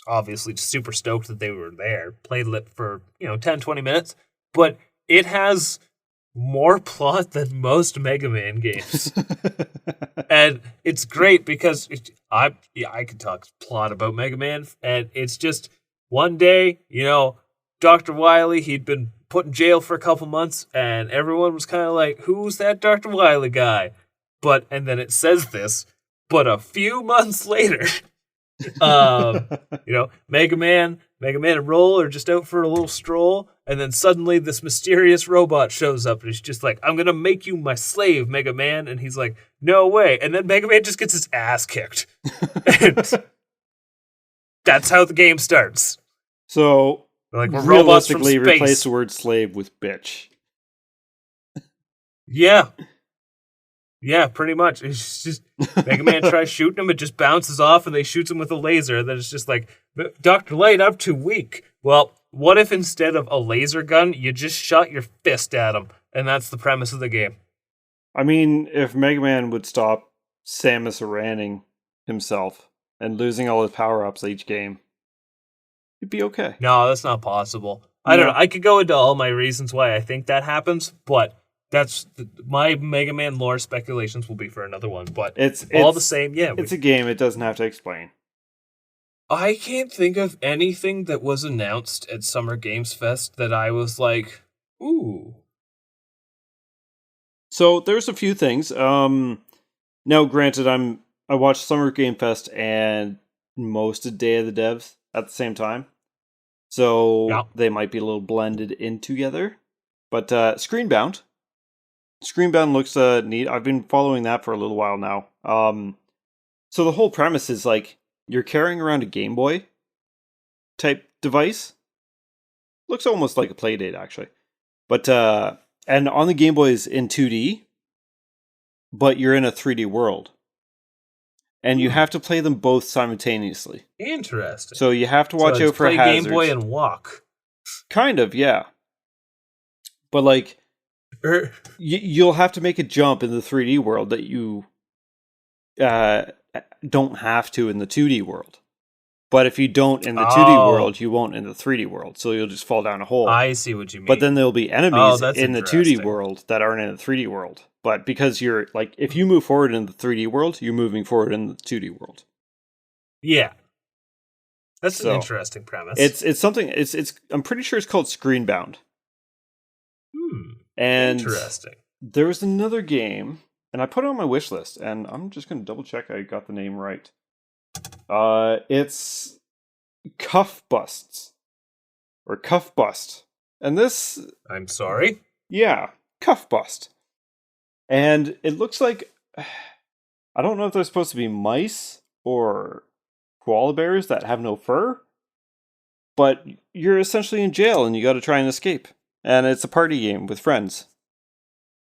obviously super stoked that they were there. Played it for, 10, 20 minutes, but it has more plot than most Mega Man games. And it's great because I could talk plot about Mega Man, and it's just one day, Dr. Wily, he'd been put in jail for a couple months, and everyone was kind of like, who's that Dr. Wily guy? And then it says this, but a few months later, Mega Man and Roll are just out for a little stroll, and then suddenly this mysterious robot shows up, and he's just like, I'm gonna make you my slave, Mega Man, and he's like, no way, and then Mega Man just gets his ass kicked. And that's how the game starts. So, Like, we're robots from realistically, space. replace the word slave with bitch. Yeah. Yeah, pretty much. It's just Mega Man tries shooting him, it just bounces off, and they shoots him with a laser. Then it's just like, Dr. Light, I'm too weak. Well, what if instead of a laser gun, you just shot your fist at him? And that's the premise of the game. I mean, if Mega Man would stop Samus Araning himself and losing all his power-ups each game, it'd be okay. No, that's not possible. I don't know. I could go into all my reasons why I think that happens, but my Mega Man lore speculations will be for another one. But it's all the same. Yeah, it's a game. It doesn't have to explain. I can't think of anything that was announced at Summer Games Fest that I was like, ooh. So there's a few things. Now, granted, I watched Summer Game Fest and most of Day of the Devs at the same time, so they might be a little blended in together. But Screenbound Screenbound looks neat. I've been following that for a little while now. So the whole premise is like you're carrying around a Game Boy type device. Looks almost like a Playdate actually. But and on the Game Boy is in 2D, but you're in a 3D world. And you have to play them both simultaneously. Interesting. So you have to watch out for play hazards. Game Boy and walk. Kind of, yeah. But like, you'll have to make a jump in the 3D world that you don't have to in the 2D world. But if you don't in the 2D world, you won't in the 3D world. So you'll just fall down a hole. I see what you mean. But then there'll be enemies in the 2D interesting. world that aren't in the 3D world. But because you're like, if you move forward in the 3D world, you're moving forward in the 2D world. Yeah. That's an interesting premise. It's something, I'm pretty sure it's called Screenbound. And interesting. There was another game, and I put it on my wish list, and I'm just going to double check I got the name right. It's Cuff Busts. Or Cuff Bust. And this... I'm sorry? Yeah, Cuff Bust. And it looks like... I don't know if they're supposed to be mice or koala bears that have no fur, but you're essentially in jail and you got to try and escape. And it's a party game with friends.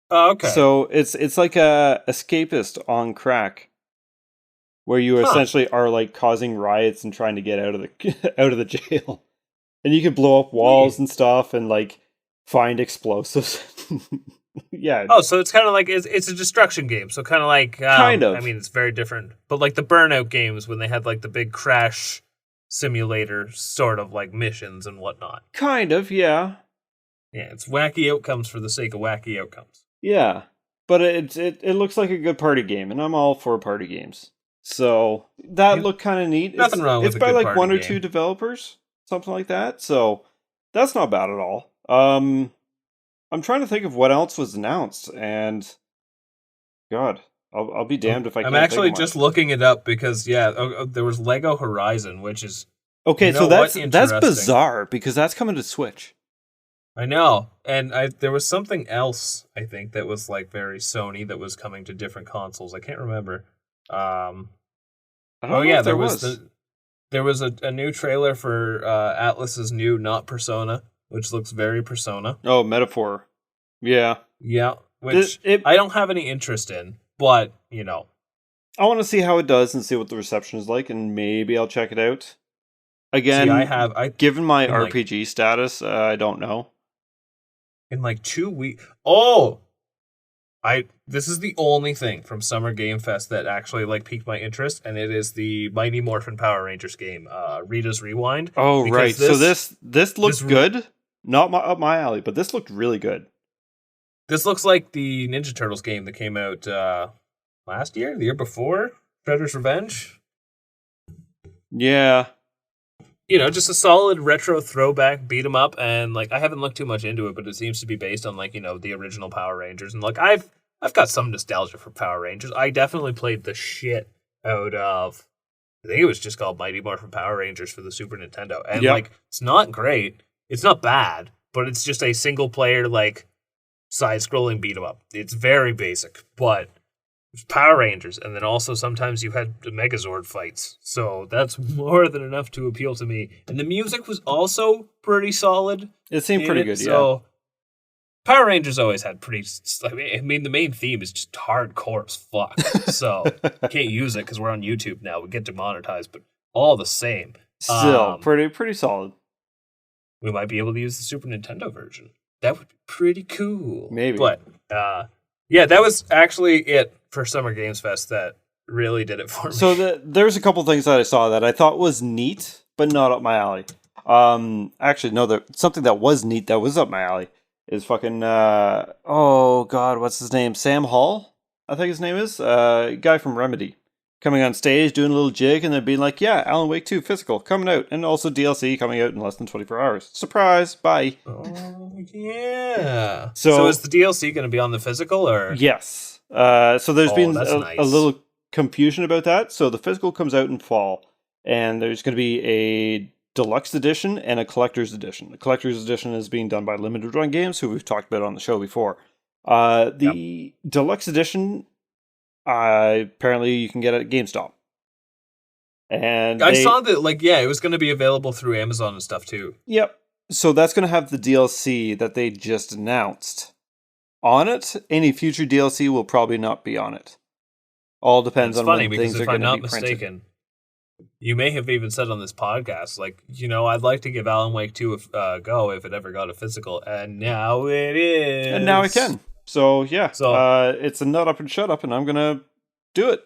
Oh, okay. So it's like a escapist on crack, where you essentially are like causing riots and trying to get out of the jail, and you can blow up walls and stuff and like find explosives. Yeah. Oh, so it's kind of like it's a destruction game. So kind of like kind of. I mean, it's very different, but like the Burnout games when they had like the big crash simulator sort of like missions and whatnot. Kind of, yeah. Yeah, it's wacky outcomes for the sake of wacky outcomes. Yeah, but it looks like a good party game, and I'm all for party games. So that looked kind of neat. Nothing wrong with it's by like one or game. two developers, something like that. So that's not bad at all. I'm trying to think of what else was announced, and God, I'll be damned if I can't. I'm actually think of just looking it up because there was Lego Horizon, which is okay. So that's bizarre because that's coming to Switch. I know, and there was something else I think that was like very Sony that was coming to different consoles. I can't remember. There was a new trailer for Atlus's new Not Persona, which looks very Persona. Oh, Metaphor. Yeah. Yeah, which I don't have any interest in, but you know, I want to see how it does and see what the reception is like, and maybe I'll check it out. Again, given my RPG status, I don't know. In like 2 weeks. This is the only thing from Summer Game Fest that actually like piqued my interest, and it is the Mighty Morphin Power Rangers game, Rita's Rewind. Oh, right. So this looks good. Not up my alley, but this looked really good. This looks like the Ninja Turtles game that came out last year, the year before, Shredder's Revenge. Yeah. You know, just a solid retro throwback beat 'em up, and like I haven't looked too much into it, but it seems to be based on like, you know, the original Power Rangers, and like I've got some nostalgia for Power Rangers. I definitely played the shit out of, I think it was just called Mighty Morphin Power Rangers for the Super Nintendo, and like it's not great, it's not bad, but it's just a single player like side-scrolling beat 'em up. It's very basic, but it's Power Rangers, and then also sometimes you had the Megazord fights, so that's more than enough to appeal to me. And the music was also pretty solid. It seemed pretty good, so Power Rangers always had pretty... I mean, the main theme is just hardcore as fuck, so can't use it because we're on YouTube now. We get demonetized, but all the same. Still, pretty solid. We might be able to use the Super Nintendo version. That would be pretty cool. Maybe. But, yeah, that was actually it for Summer Games Fest that really did it for me. So there's a couple things that I saw that I thought was neat, but not up my alley. Actually, no, something that was neat that was up my alley is fucking, oh god, what's his name? Sam Hall, I think his name is. Guy from Remedy. Coming on stage, doing a little jig, and then being like, yeah, Alan Wake 2 physical coming out, and also DLC coming out in less than 24 hours. Surprise, bye. Oh, yeah. So is the DLC going to be on the physical, or? Yes. So there's been nice. a little confusion about that. So the physical comes out in fall, and there's going to be a deluxe edition and a collector's edition. The collector's edition is being done by Limited Run Games, who we've talked about on the show before. The deluxe edition, apparently you can get it at GameStop. And I saw that, it was going to be available through Amazon and stuff too. Yep. So that's going to have the DLC that they just announced on it. Any future DLC will probably not be on it. All depends on when things are going to be printed. You may have even said on this podcast, I'd like to give Alan Wake 2 a go if it ever got a physical, and now it is. And now it can. So, yeah. It's a nut up and shut up, and I'm going to do it.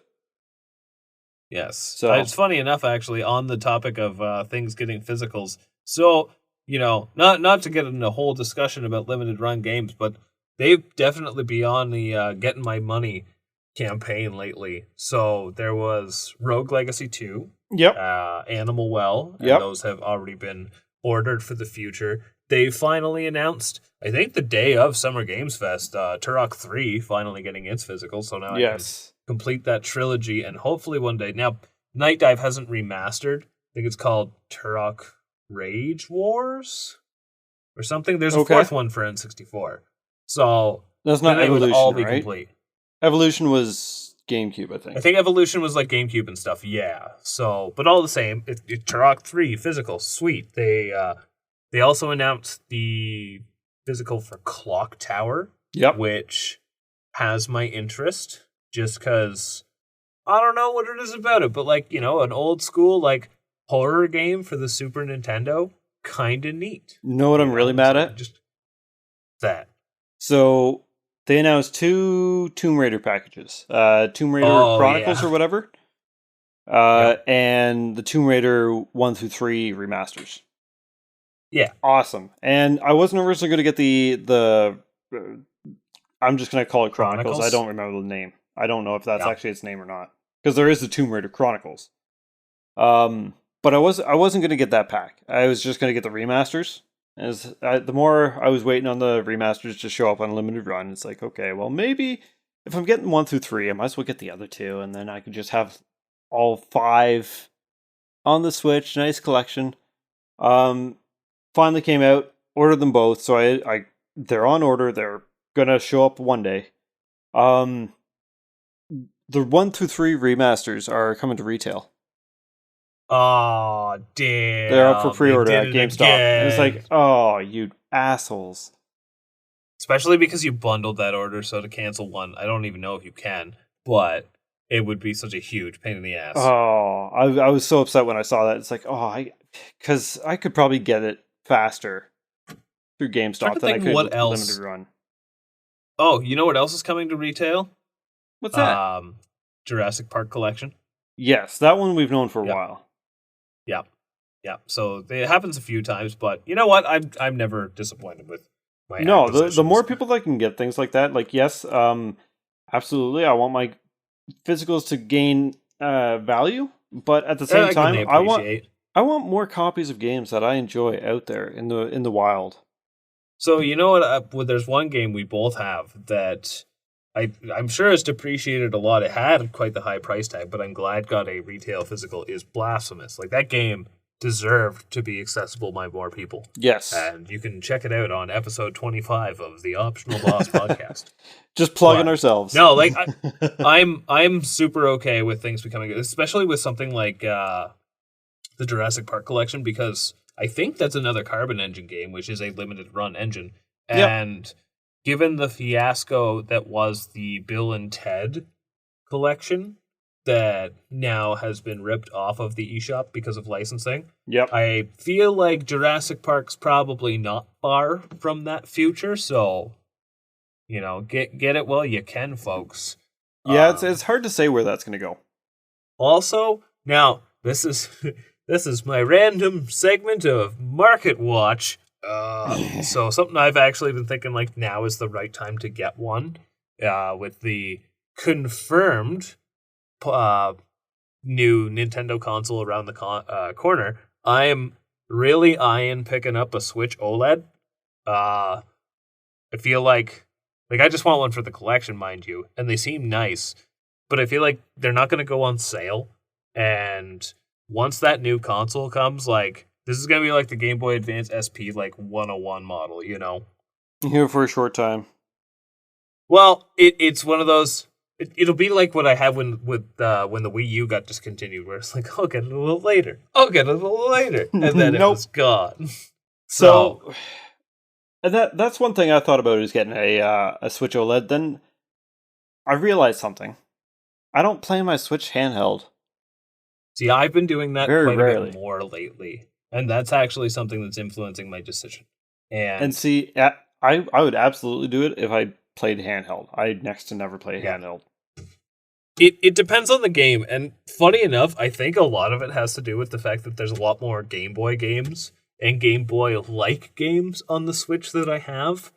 Yes. So it's funny enough, actually, on the topic of things getting physicals. So, not to get into a whole discussion about limited run games, but they've definitely been on the getting my money campaign lately. So there was Rogue Legacy 2. Yep. Animal Well. And those have already been ordered for the future. They finally announced, I think the day of Summer Games Fest, Turok 3 finally getting its physical. So now I can complete that trilogy, and hopefully one day. Now, Night Dive hasn't remastered. I think it's called Turok Rage Wars or something. There's a fourth one for N64. So that's not Evolution, all be right? Complete. Evolution was GameCube, I think. I think Evolution was like GameCube and stuff. Yeah. So, but all the same, Turok 3 physical, sweet. They also announced the physical for Clock Tower, which has my interest. Just because I don't know what it is about it, but an old school horror game for the Super Nintendo, kind of neat. You know what I'm really mad at? Just that. So they announced 2 Tomb Raider packages, Tomb Raider Chronicles or whatever, and the Tomb Raider 1 through 3 remasters. Yeah, awesome. And I wasn't originally going to get the. I'm just going to call it Chronicles. I don't remember the name. I don't know if that's actually its name or not, because there is the Tomb Raider Chronicles. But I wasn't going to get that pack. I was just going to get the remasters. The more I was waiting on the remasters to show up on limited run, it's like, okay, well maybe if I'm getting 1 through 3, I might as well get the other 2, and then I could just have all 5 on the Switch. Nice collection. Finally came out. Ordered them both, so they're on order. They're gonna show up one day. The 1 through 3 remasters are coming to retail. Oh, damn. They're up for pre-order at GameStop. And it's like, oh, you assholes. Especially because you bundled that order, so to cancel one, I don't even know if you can, but it would be such a huge pain in the ass. Oh, I was so upset when I saw that. It's like, because I could probably get it faster through GameStop than I could with limited run. Oh, you know what else is coming to retail? What's that? Jurassic Park Collection. Yes, that one we've known for a while. Yeah. So it happens a few times, but you know what? I'm never disappointed with my the more people that can get things like that, yes, absolutely. I want my physicals to gain value, but at the same time, I want more copies of games that I enjoy out there in the wild. So you know what? There's one game we both have that I'm sure it's depreciated a lot. It had quite the high price tag, but I'm glad got a retail physical. Is Blasphemous. That game deserved to be accessible by more people. Yes. And you can check it out on episode 25 of the Optional Boss podcast. Just plugging ourselves. No, I'm super okay with things becoming, especially with something like the Jurassic Park Collection, because I think that's another Carbon Engine game, which is a limited run engine. And given the fiasco that was the Bill and Ted collection that now has been ripped off of the eShop because of licensing, I feel like Jurassic Park's probably not far from that future, so get it while you can, folks. Yeah, it's hard to say where that's going to go. Also, now this is my random segment of Market Watch. So something I've actually been thinking now is the right time to get one. With the confirmed new Nintendo console around the corner, I'm really eyeing picking up a Switch OLED. I feel like I just want one for the collection, mind you, and they seem nice, but I feel like they're not going to go on sale. And once that new console comes, this is going to be like the Game Boy Advance SP 101 model, Here for a short time. Well, it's one of those. It'll be like what I had when the Wii U got discontinued, where it's like, I'll get it a little later, and then it Nope. was gone. So, and that's one thing I thought about is getting a Switch OLED. Then I realized something. I don't play my Switch handheld. See, I've been doing that Very quite rarely. a bit more lately, and that's actually something that's influencing my decision. And And see, I would absolutely do it if I played handheld. I next to never play yeah, handheld. it depends on the game, and funny enough, I think a lot of it has to do with the fact that there's a lot more Game Boy games and Game Boy-like games on the Switch that I have.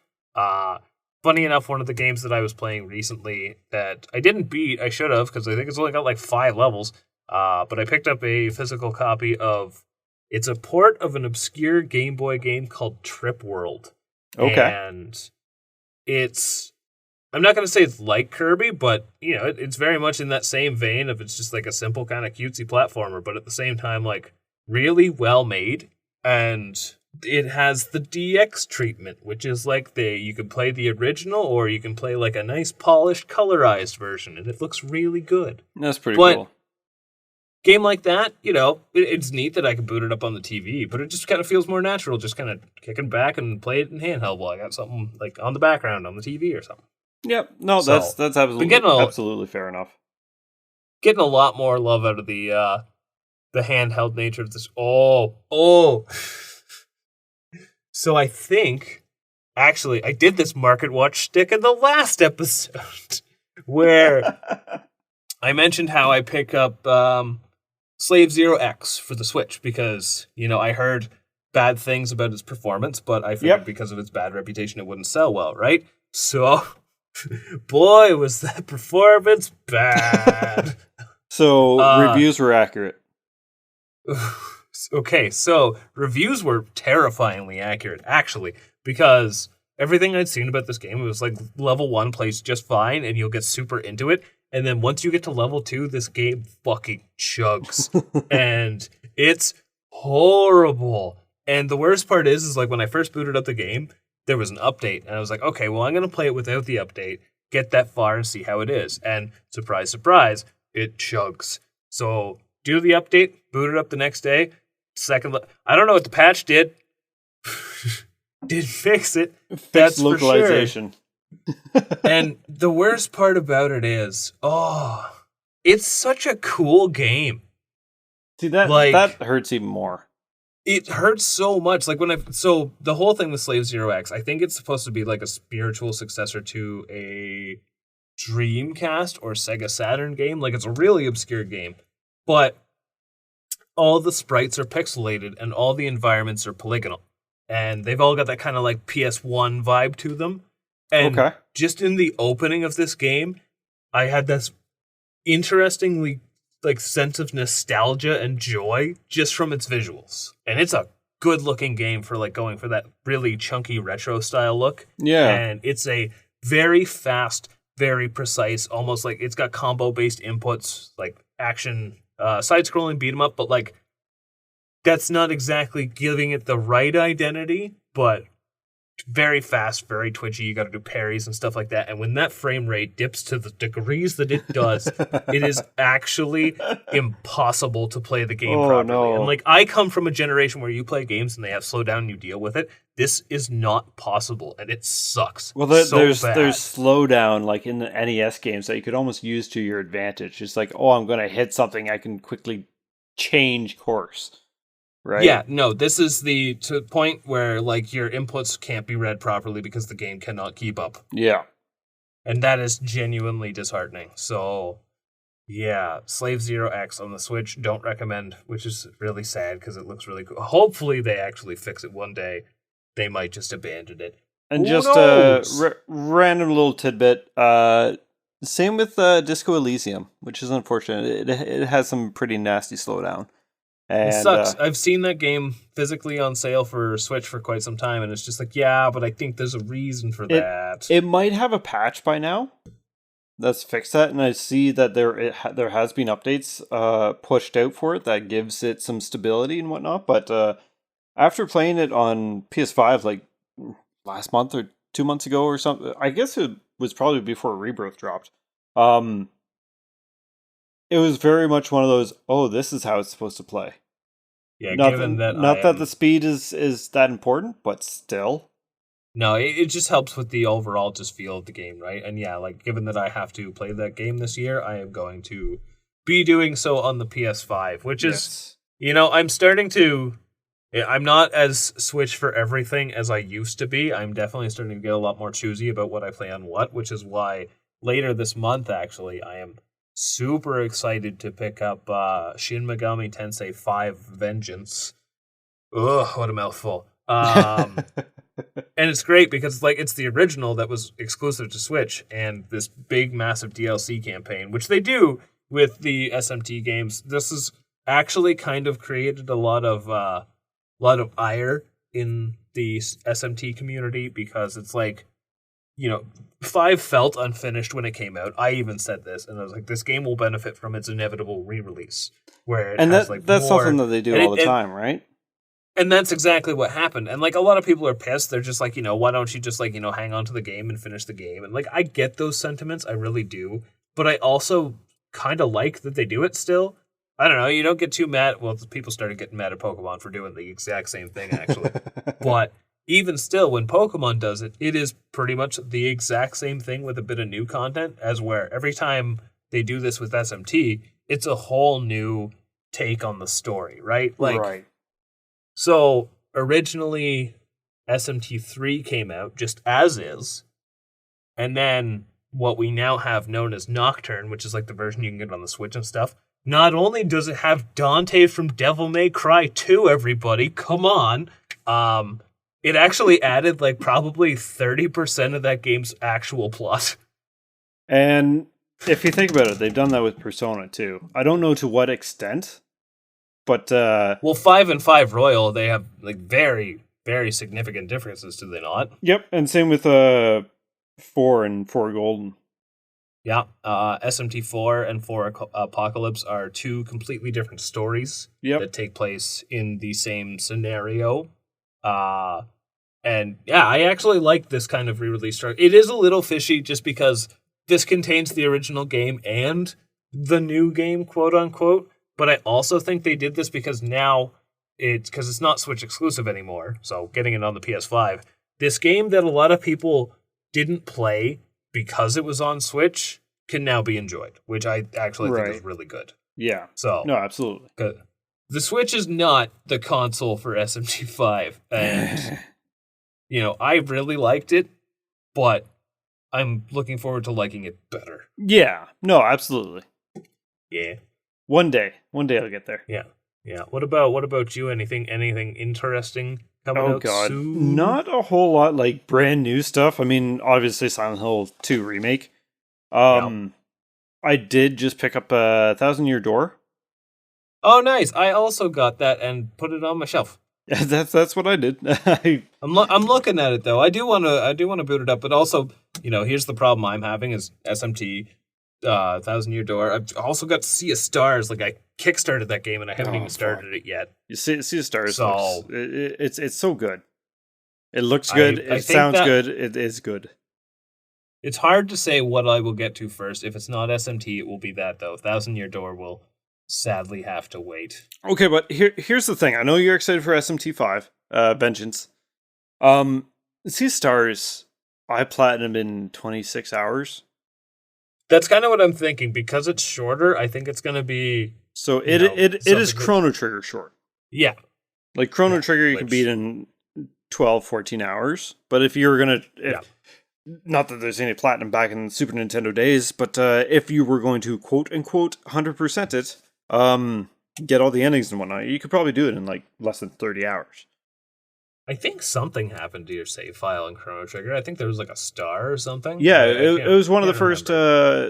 Funny enough, one of the games that I was playing recently that I didn't beat, I should have, because I think it's only got like 5 levels, but I picked up a physical copy of, it's a port of an obscure Game Boy game called Trip World. Okay. And it's, I'm not going to say it's like Kirby, but it's very much in that same vein of it's just like a simple kind of cutesy platformer, but at the same time, like really well made. And it has the DX treatment, which is like you can play the original or you can play like a nice polished colorized version, and it looks really good. That's pretty But cool. game like that, it's neat that I can boot it up on the TV, but it just kind of feels more natural, just kind of kicking back and play it in handheld while I got something like on the background on the TV or something. Yep. No, So, that's absolutely fair enough. Getting a lot more love out of the handheld nature of this. Oh. So I think, actually, I did this Market Watch stick in the last episode, where I mentioned how I pick up Slave Zero X for the Switch because, I heard bad things about its performance, but I figured because of its bad reputation, it wouldn't sell well, right? So, boy, was that performance bad. So, reviews were accurate. Okay, so reviews were terrifyingly accurate, actually, because everything I'd seen about this game, it was like level 1 plays just fine, and you'll get super into it, and then once you get to level 2, this game fucking chugs, and it's horrible. And the worst part is like when I first booted up the game, there was an update, and I was like, okay, well, I'm going to play it without the update, get that far, and see how it is. And surprise, surprise, it chugs. So do the update, boot it up the next day. I don't know what the patch did. Did fix it. That's localization. For sure. And the worst part about it is, it's such a cool game. See, that hurts even more. It hurts so much. Like so the whole thing with Slave Zero X, I think it's supposed to be like a spiritual successor to a Dreamcast or Sega Saturn game. Like it's a really obscure game. But all the sprites are pixelated and all the environments are polygonal. And they've all got that kind of like PS1 vibe to them. And just in the opening of this game, I had this interestingly like sense of nostalgia and joy just from its visuals. And it's a good looking game for like going for that really chunky retro style look. Yeah. And it's a very fast, very precise, almost like it's got combo based inputs, like action, side-scrolling beat 'em up, but like that's not exactly giving it the right identity, but very fast, very twitchy. You got to do parries and stuff like that. And when that frame rate dips to the degrees that it does, it is actually impossible to play the game properly. No. And like I come from a generation where you play games and they have slowdown and you deal with it. This is not possible, and it sucks. Well, there's bad. slowdown like in the NES games that you could almost use to your advantage. It's like, I'm going to hit something, I can quickly change course. Right? Yeah, no, this is the point where like your inputs can't be read properly because the game cannot keep up. Yeah. And that is genuinely disheartening. So, yeah, Slave Zero X on the Switch, don't recommend, which is really sad because it looks really cool. Hopefully they actually fix it one day. They might just abandon it. And just a random little tidbit, same with Disco Elysium, which is unfortunate. It has some pretty nasty slowdown. And, it sucks. I've seen that game physically on sale for Switch for quite some time, and it's just like, yeah, but I think there's a reason for that. It might have a patch by now that's fixed that, and I see that there has been updates pushed out for it that gives it some stability and whatnot. But after playing it on PS5 like last month or 2 months ago or something, I guess it was probably before Rebirth dropped. It was very much one of those, oh, this is how it's supposed to play. Yeah, Not given that, that not that the speed is that important, but still. No, it just helps with the overall just feel of the game, right? And yeah, like given that I have to play that game this year, I am going to be doing so on the PS5, which is, I'm starting to. I'm not as Switch for everything as I used to be. I'm definitely starting to get a lot more choosy about what I play on what, which is why later this month, actually, I am super excited to pick up Shin Megami Tensei 5 Vengeance. Ugh, what a mouthful. And it's great because it's the original that was exclusive to Switch, and this big massive DLC campaign, which they do with the SMT games. This has actually kind of created a lot of ire in the SMT community, because it's 5 felt unfinished when it came out. I even said this, and I was like, this game will benefit from its inevitable re-release, where it has that's more, something that they do all the time, right? And that's exactly what happened. And a lot of people are pissed. They're just why don't you just hang on to the game and finish the game? And I get those sentiments, I really do. But I also kind of like that they do it still. I don't know, you don't get too mad. Well, people started getting mad at Pokemon for doing the exact same thing, actually. But even still, when Pokemon does it, it is pretty much the exact same thing with a bit of new content, as where every time they do this with SMT, it's a whole new take on the story, right? Right. So originally SMT3 came out just as is, and then what we now have known as Nocturne, which is the version you can get on the Switch and stuff. Not only does it have Dante from Devil May Cry 2, everybody, come on, it actually added probably 30% of that game's actual plot. And if you think about it, they've done that with Persona too. I don't know to what extent. But 5 and 5 Royal, they have very, very significant differences, do they not? Yep, and same with 4 and 4 Golden. Yeah, SMT4 and 4 Apocalypse are 2 completely different stories that take place in the same scenario. And yeah, I actually like this kind of re-release structure. It is a little fishy just because this contains the original game and the new game, quote unquote. But I also think they did this because now it's not Switch exclusive anymore. So getting it on the PS5, this game that a lot of people didn't play because it was on Switch can now be enjoyed, which I actually think is really good. Yeah. So no, absolutely. The Switch is not the console for SMT5, and I really liked it, but I'm looking forward to liking it better. Yeah. No, absolutely. Yeah. One day I'll get there. Yeah. What about you? Anything interesting coming out soon? Not a whole lot brand new stuff. I mean, obviously Silent Hill 2 remake. I did just pick up a 1,000-Year Door. Oh, nice! I also got that and put it on my shelf. Yeah, that's what I did. I'm looking at it though. I do want to boot it up, but also here's the problem I'm having is SMT. 1,000-Year Door. I've also got Sea of Stars. I kickstarted that game and I haven't even started it yet. You see Sea of Stars. So it's so good. It looks good. It sounds good. It is good. It's hard to say what I will get to first. If it's not SMT, it will be that though. 1,000-Year Door will sadly have to wait. Okay, but here's the thing. I know you're excited for SMT5 Vengeance. Sea of Stars, I platinumed in 26 hours. That's kind of what I'm thinking. Because it's shorter, I think it's going to be... So it is Chrono Trigger short. Yeah. Chrono Trigger you can beat in 12, 14 hours. But if you were going to... Not that there's any platinum back in Super Nintendo days, but if you were going to quote-unquote 100% it, get all the endings and whatnot, you could probably do it in less than 30 hours. I think something happened to your save file in Chrono Trigger. I think there was a star or something. Yeah, it was one of the first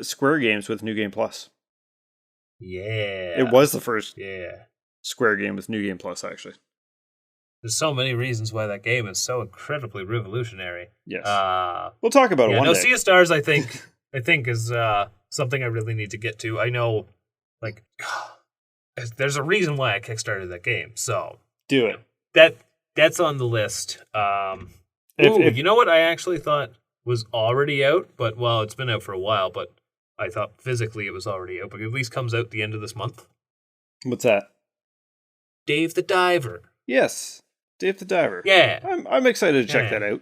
Square games with New Game Plus. Yeah. It was the first Square game with New Game Plus, actually. There's so many reasons why that game is so incredibly revolutionary. Yes. We'll talk about it one day. Sea of Stars, I think is something I really need to get to. I know, there's a reason why I kickstarted that game, so... Do it. That's on the list. You know what I actually thought was already out, but, well, it's been out for a while, but I thought physically it was already out, but it at least comes out the end of this month. What's that? Dave the Diver. Yes, Dave the Diver. Yeah. I'm excited to check that out.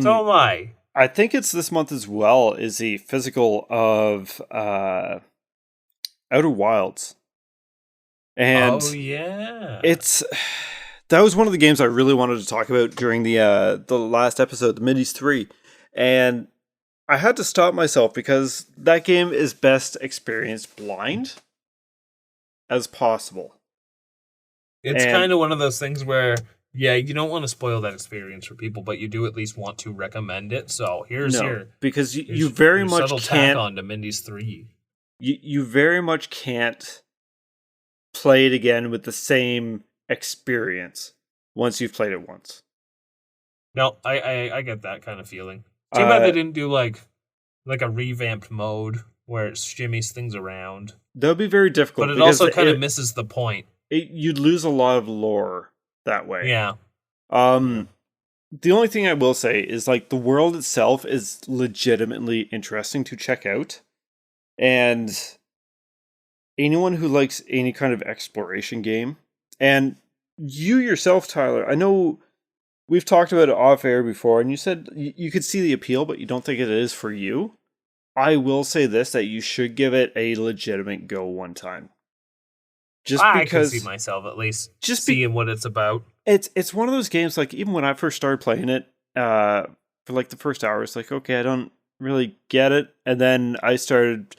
So am I. I think it's this month as well, is the physical of Outer Wilds. And that was one of the games I really wanted to talk about during the last episode, the Middies 3. And I had to stop myself because that game is best experienced blind as possible. It's kind of one of those things where, you don't want to spoil that experience for people, but you do at least want to recommend it. So because you very much can't tack on to Mindy's 3. You very much can't play it again with the same experience once you've played it once. No, I get that kind of feeling. Too bad they didn't do like a revamped mode where it shimmies things around. That would be very difficult. But it also kind of misses the point. You'd lose a lot of lore that way. Yeah. The only thing I will say is like the world itself is legitimately interesting to check out. And anyone who likes any kind of exploration game, and you yourself, Tyler, I know we've talked about it off air before, and you said you could see the appeal, but you don't think it is for you. I will say this, that you should give it a legitimate go one time. Just because I can see myself at least seeing what it's about. It's one of those games, like, even when I first started playing it, for like the first hour, it's like, okay, I don't really get it. And then I started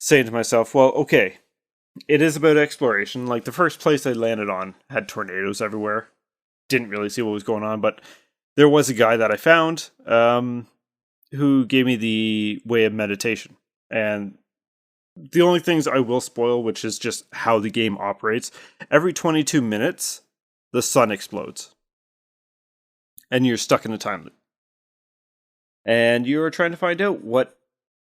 saying to myself, well, okay, it is about exploration. Like, the first place I landed on had tornadoes everywhere. Didn't really see what was going on, but there was a guy that I found who gave me the way of meditation. And the only things I will spoil, which is just how the game operates, every 22 minutes, the sun explodes. And you're stuck in a time loop. And you're trying to find out what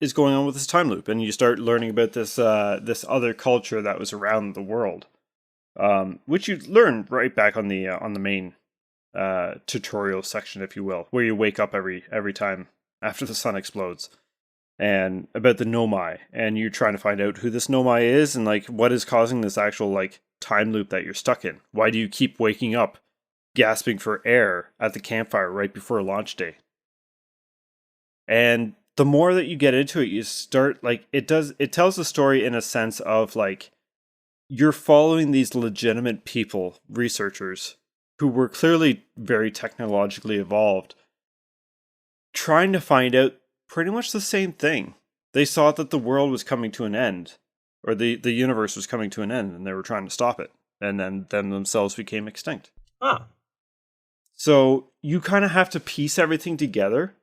is going on with this time loop. And you start learning about this other culture that was around the world. Which you learn right back on the main tutorial section, if you will, where you wake up every time after the sun explodes. And about the Nomai, and you're trying to find out who this Nomai is and like what is causing this actual like time loop that you're stuck in. Why do you keep waking up gasping for air at the campfire right before launch day? And the more that you get into it, you start like it tells the story in a sense of like you're following these legitimate people, researchers who were clearly very technologically evolved, trying to find out pretty much the same thing. They saw that the world was coming to an end, or the universe was coming to an end, and they were trying to stop it. And then themselves became extinct. Ah. So you kind of have to piece everything together,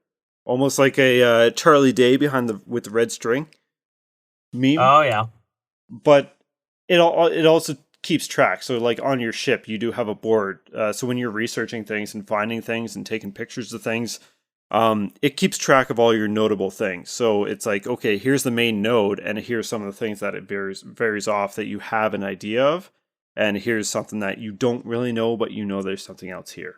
almost like a Charlie Day with the red string meme. Oh yeah. But it also keeps track. So like on your ship, you do have a board. So when you're researching things and finding things and taking pictures of things, it keeps track of all your notable things. So it's like, okay, here's the main node, and here's some of the things that it varies off that you have an idea of, and here's something that you don't really know, but you know there's something else here.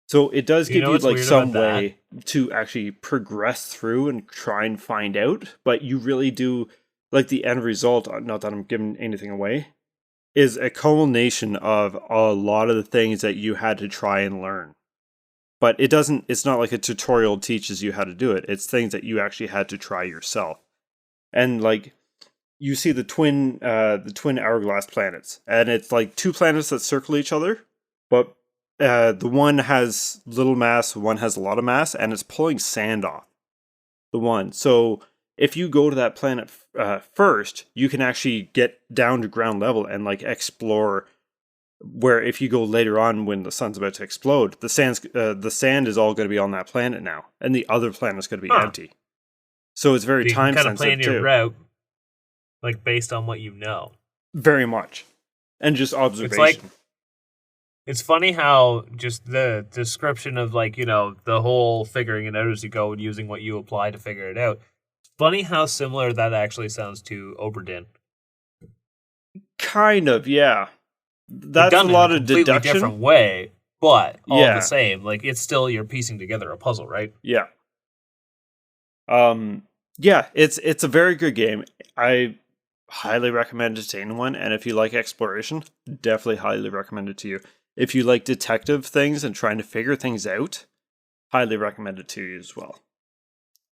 So it does give you like some way to actually progress through and try and find out, but you really do, like, the end result, not that I'm giving anything away, is a culmination of a lot of the things that you had to try and learn. But it's not like a tutorial teaches you how to do it. It's things that you actually had to try yourself. And like, you see the twin hourglass planets, and it's like two planets that circle each other, but the one has little mass, one has a lot of mass, and it's pulling sand off the one. So if you go to that planet first, you can actually get down to ground level and like explore. Where if you go later on when the sun's about to explode, the sand is all going to be on that planet now, and the other planet's going to be empty. So it's very time sensitive too. You can kind of plan your route, like based on what you know. Very much, and just observation. It's funny how just the description of like, you know, the whole figuring it out as you go and using what you apply to figure it out. It's funny how similar that actually sounds to Oberdin. Kind of, yeah. That's a lot of deduction. Completely different way, but all the same, like it's still you're piecing together a puzzle, right? Yeah. Yeah, it's a very good game. I highly recommend it to anyone, and if you like exploration, definitely highly recommend it to you. If you like detective things and trying to figure things out, highly recommend it to you as well.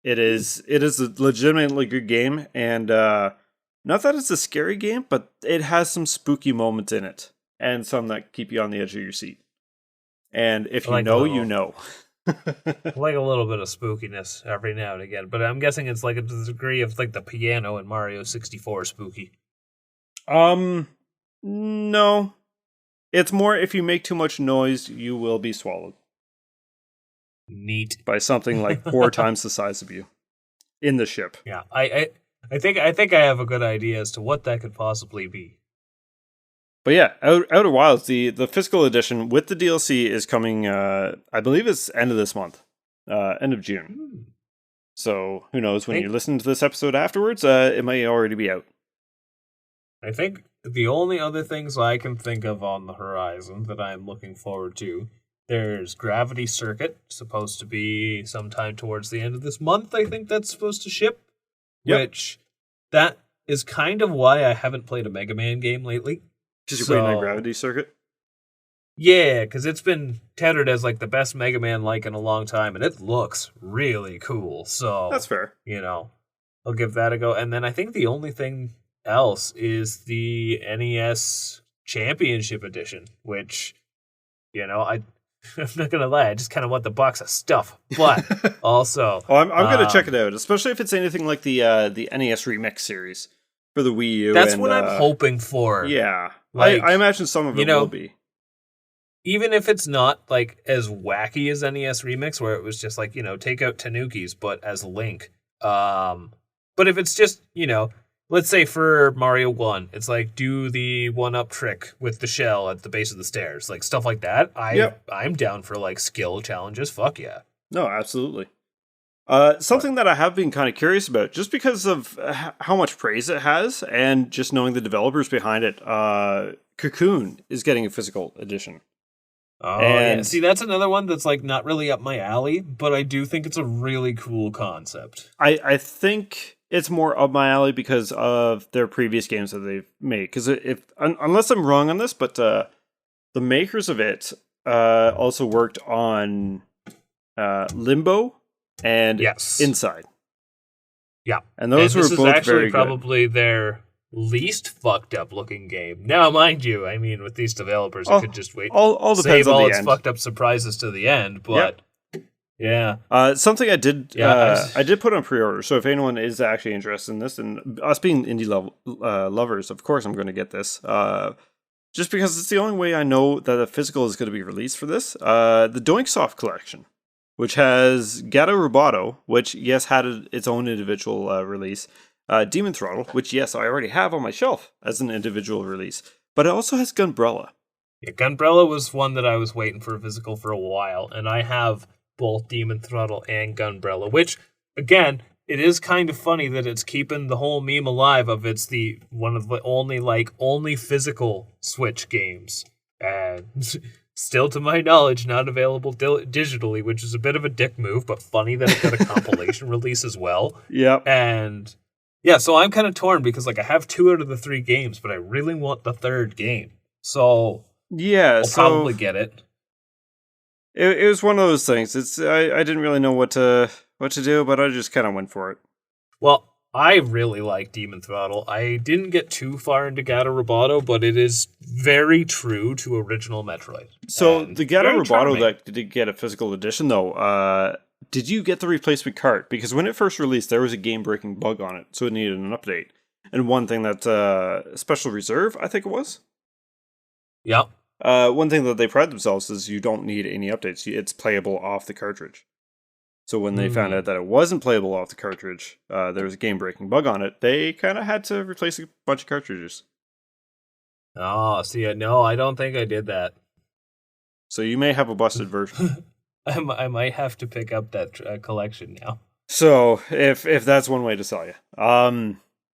It is a legitimately good game, and not that it's a scary game, but it has some spooky moments in it, and some that keep you on the edge of your seat. And if I you like a know, you little, know. I like a little bit of spookiness every now and again, but I'm guessing it's like a degree of like the piano in Mario 64 spooky. No. It's more if you make too much noise, you will be swallowed Neat. by something like 4 times the size of you in the ship. Yeah, I think I have a good idea as to what that could possibly be. But yeah, Outer Wilds, the physical edition with the DLC is coming. I believe it's end of this month, end of June. So who knows when you listen to this episode afterwards? It might already be out. I think the only other things I can think of on the horizon that I'm looking forward to, there's Gravity Circuit, supposed to be sometime towards the end of this month. I think that's supposed to ship. Yep. Which that is kind of why I haven't played a Mega Man game lately. Because you're playing that Gravity Circuit? Yeah, because it's been touted as like the best Mega Man like in a long time, and it looks really cool. So that's fair. I'll give that a go. And then I think the only thing else is the NES Championship Edition, which, I'm not gonna lie, I just kind of want the box of stuff. But also, I'm gonna check it out, especially if it's anything like the NES Remix series for the Wii U. That's what I'm hoping for. Yeah, like, I imagine some of it will be. Even if it's not like as wacky as NES Remix, where it was just like, take out Tanukis, but as Link. But if it's just, let's say for Mario 1, it's like do the 1-up trick with the shell at the base of the stairs, like stuff like that. I'm down for like skill challenges. Fuck yeah. No, absolutely. Something that I have been kind of curious about, just because of how much praise it has, and just knowing the developers behind it. Cocoon is getting a physical edition. Oh, and see, that's another one that's like not really up my alley, but I do think it's a really cool concept. I think it's more up my alley because of their previous games that they've made. Because unless I'm wrong on this, but the makers of it also worked on Limbo and Inside. Yeah, and those were both actually very probably their least fucked up looking game. Now, mind you, I mean, with these developers, you could just wait. All depends on the end. Save all its fucked up surprises to the end, but yeah. Something I did, I did put on pre-order. So if anyone is actually interested in this, and us being indie lovers, of course I'm going to get this. Just because it's the only way I know that a physical is going to be released for this. The Doinksoft collection, which has Gato Roboto, which had its own individual release. Demon Throttle, which I already have on my shelf as an individual release, but it also has Gunbrella. Yeah, Gunbrella was one that I was waiting for a physical for a while, and I have both Demon Throttle and Gunbrella, which, again, it is kind of funny that it's keeping the whole meme alive of it's the one of the only physical Switch games, and still to my knowledge not available digitally, which is a bit of a dick move, but funny that it got a compilation release as well. Yep. And yeah, so I'm kind of torn because I have 2 out of the 3 games, but I really want the 3rd game. So I'll probably get it. It was one of those things. I didn't really know what to do, but I just kind of went for it. Well, I really like Demon Throttle. I didn't get too far into Gato Roboto, but it is very true to original Metroid. So the Gato Roboto that did get a physical edition, though, did you get the replacement cart? Because when it first released, there was a game-breaking bug on it, so it needed an update. And one thing that Special Reserve, I think it was. Yeah. One thing that they pride themselves is you don't need any updates. It's playable off the cartridge. So when they found out that it wasn't playable off the cartridge, there was a game-breaking bug on it, they kind of had to replace a bunch of cartridges. Oh, see, no, I don't think I did that. So you may have a busted version. I might have to pick up that collection now. So if that's one way to sell you,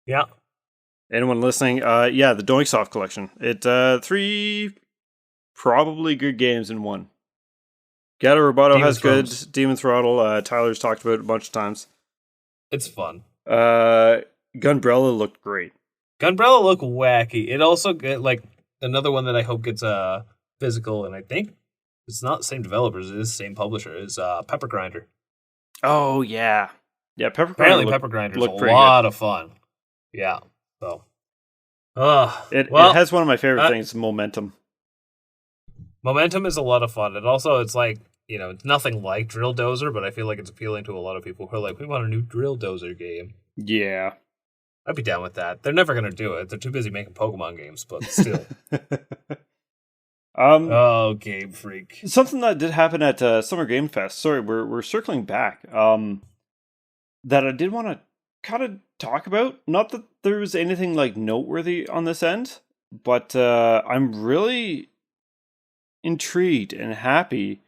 yeah. Anyone listening, the Doinksoft collection. It 3 probably good games in one. Gato Roboto has good. Demon Throttle, Tyler's talked about it a bunch of times. It's fun. Gunbrella looked great. Gunbrella look wacky. It also like another one that I hope gets physical, and I think it's not the same developers, it is the same publisher, is Pepper Grinder. Oh yeah. Yeah, Apparently Pepper Grinder is a looked pretty good. lot of fun. Yeah. So It well, has one of my favorite things, momentum. Momentum is a lot of fun. And also it's like, it's nothing like Drill Dozer, but I feel like it's appealing to a lot of people who are like, we want a new Drill Dozer game. Yeah. I'd be down with that. They're never going to do it. They're too busy making Pokemon games, but still. Oh, Game Freak. Something that did happen at Summer Game Fest. Sorry, we're circling back. That I did want to kind of talk about. Not that there was anything like noteworthy on this end, but I'm really intrigued and happy.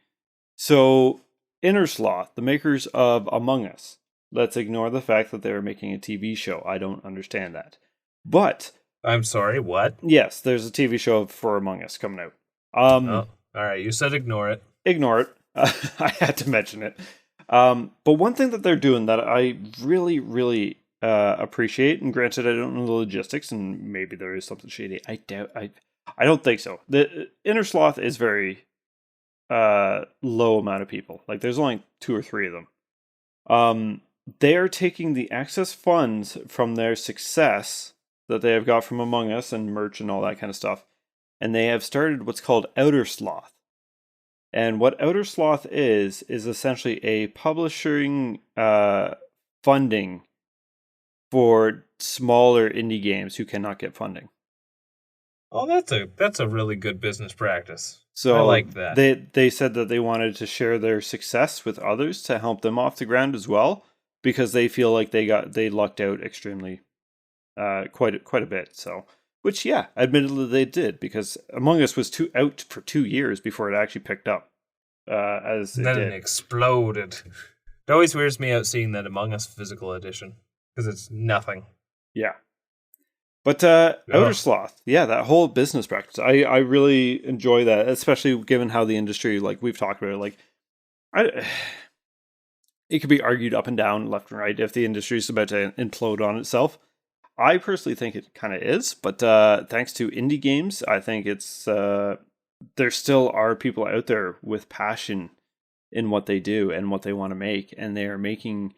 So, Innersloth, the makers of Among Us. Let's ignore the fact that they're making a TV show. I don't understand that. But I'm sorry, what? Yes, there's a TV show for Among Us coming out. All right, you said ignore it. Ignore it. I had to mention it. But one thing that they're doing that I really, really appreciate, and granted, I don't know the logistics, and maybe there is something shady. I don't think so. The Innersloth is very low amount of people. Like, there's only 2 or 3 of them. They are taking the excess funds from their success that they have got from Among Us and merch and all that kind of stuff, and they have started what's called Outer Sloth. And what Outer Sloth is essentially a publishing funding for smaller indie games who cannot get funding. Oh, that's a really good business practice. So I like that. They said that they wanted to share their success with others to help them off the ground as well, because they feel like they lucked out extremely quite a bit. So, which admittedly they did, because Among Us was out for 2 years before it actually picked up. As it then did. It exploded. It always weirds me out seeing that Among Us physical edition, because it's nothing. Yeah. But Outer Sloth, that whole business practice, I really enjoy that, especially given how the industry, like we've talked about it, like it could be argued up and down, left and right, if the industry is about to implode on itself. I personally think it kind of is, but thanks to indie games, I think it's there still are people out there with passion in what they do and what they want to make, and they are making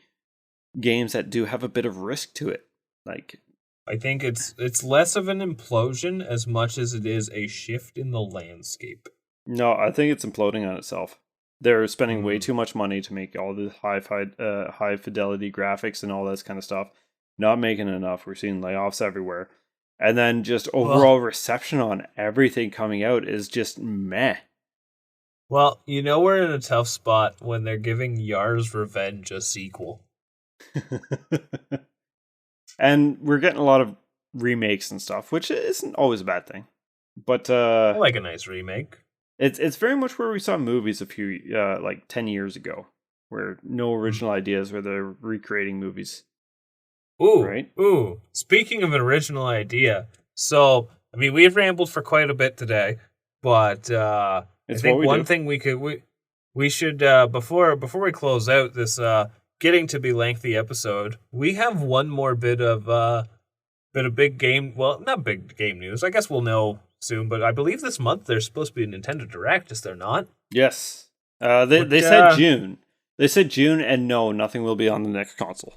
games that do have a bit of risk to it. Like, I think it's less of an implosion as much as it is a shift in the landscape. No, I think it's imploding on itself. They're spending way too much money to make all the high fidelity graphics and all this kind of stuff. Not making enough. We're seeing layoffs everywhere. And then just overall reception on everything coming out is just meh. Well, we're in a tough spot when they're giving Yar's Revenge a sequel. And we're getting a lot of remakes and stuff, which isn't always a bad thing. But I like a nice remake. It's very much where we saw movies a few 10 years ago, where no original ideas, where they're recreating movies. Ooh, right? Ooh. Speaking of an original idea, so we've rambled for quite a bit today, but I think one thing we should before we close out this getting to be lengthy episode, we have one more bit of big game. Well, not big game news. I guess we'll know soon, but I believe this month there's supposed to be a Nintendo Direct. Is there not? Yes. They said June. They said June, and no, nothing will be on the next console.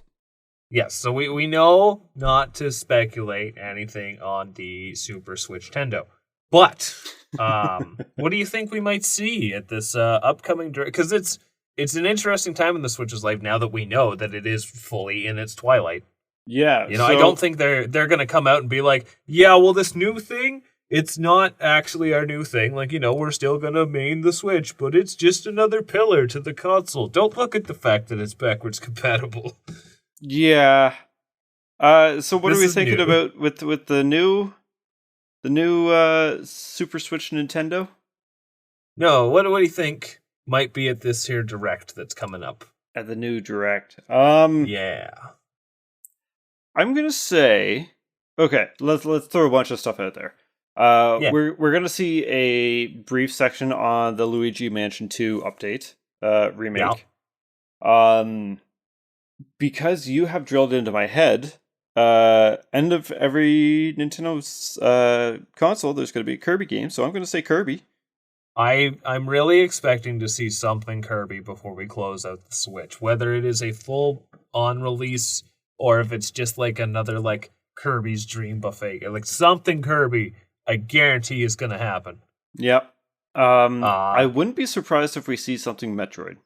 Yes, so we know not to speculate anything on the Super Switch Tendo. But what do you think we might see at this upcoming Direct? Because it's an interesting time in the Switch's life now that we know that it is fully in its twilight. Yeah. I don't think they're going to come out and be like, yeah, well, this new thing, it's not actually our new thing. Like, we're still going to main the Switch, but it's just another pillar to the console. Don't look at the fact that it's backwards compatible. Yeah. So what are we thinking about with the new Super Switch Nintendo? No, what do you think might be at this here Direct that's coming up? At the new Direct. Yeah. I'm gonna say, okay, let's throw a bunch of stuff out there. We're gonna see a brief section on the Luigi Mansion 2 update remake. Yeah. because you have drilled into my head, end of every Nintendo's console, there's going to be a Kirby game, so I'm going to say Kirby. I'm really expecting to see something Kirby before we close out the Switch, whether it is a full on release or if it's just like another like Kirby's Dream Buffet, like something Kirby. I guarantee is going to happen. Yep. I wouldn't be surprised if we see something Metroid.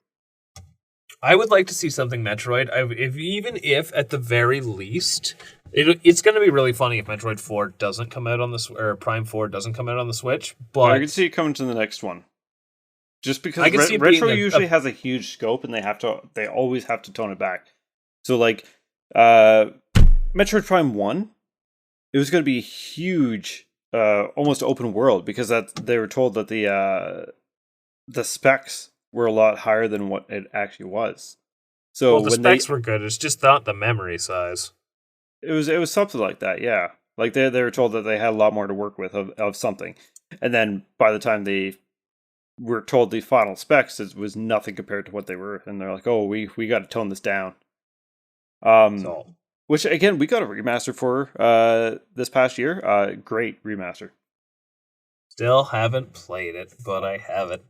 I would like to see something Metroid. Even if at the very least, it's going to be really funny if Metroid 4 doesn't come out on the or Prime 4 doesn't come out on the Switch. But I can see it coming to the next one. Just because Retro usually has a huge scope, and they always have to tone it back. So like, Metroid Prime 1, it was going to be huge, almost open world, because they were told that the specs were a lot higher than what it actually was. So the specs were good. It's just not the memory size. It was something like that, yeah. Like they were told that they had a lot more to work with of something, and then by the time they were told the final specs, it was nothing compared to what they were, and they're like, "Oh, we got to tone this down." Which again, we got a remaster for this past year. Great remaster. Still haven't played it, but I have it.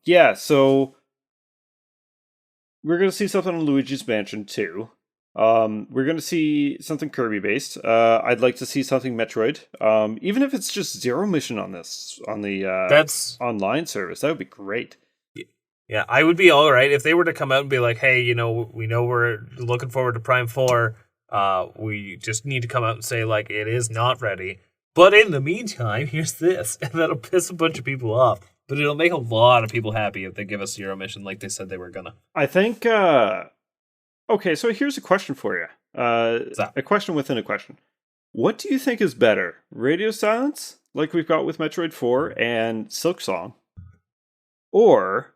Yeah, so we're going to see something on Luigi's Mansion 2. We're going to see something Kirby based. I'd like to see something Metroid. Even if it's just Zero Mission on the that's online service, that would be great. Yeah, I would be all right if they were to come out and be like, "Hey, we know we're looking forward to Prime 4. We just need to come out and say like it is not ready. But in the meantime, here's this," and that'll piss a bunch of people off. But it'll make a lot of people happy if they give us Zero Mission like they said they were gonna. I think. Okay, so here's a question for you. A question within a question. What do you think is better, Radio Silence, like we've got with Metroid 4 and Silk Song, or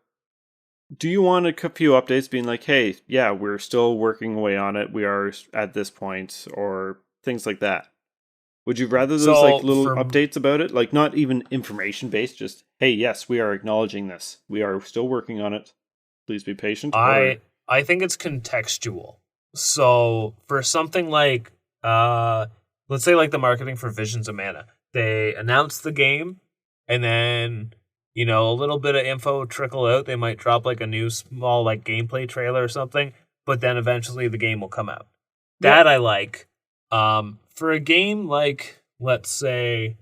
do you want a few updates being like, "Hey, yeah, we're still working away on it. We are at this point," or things like that? Would you rather those little updates about it? Like not even information based, just, "Hey, yes, we are acknowledging this. We are still working on it. Please be patient." I think it's contextual. So for something like let's say like the marketing for Visions of Mana, they announce the game and then a little bit of info trickle out. They might drop like a new small like gameplay trailer or something, but then eventually the game will come out. That I like. For a game like, let's say,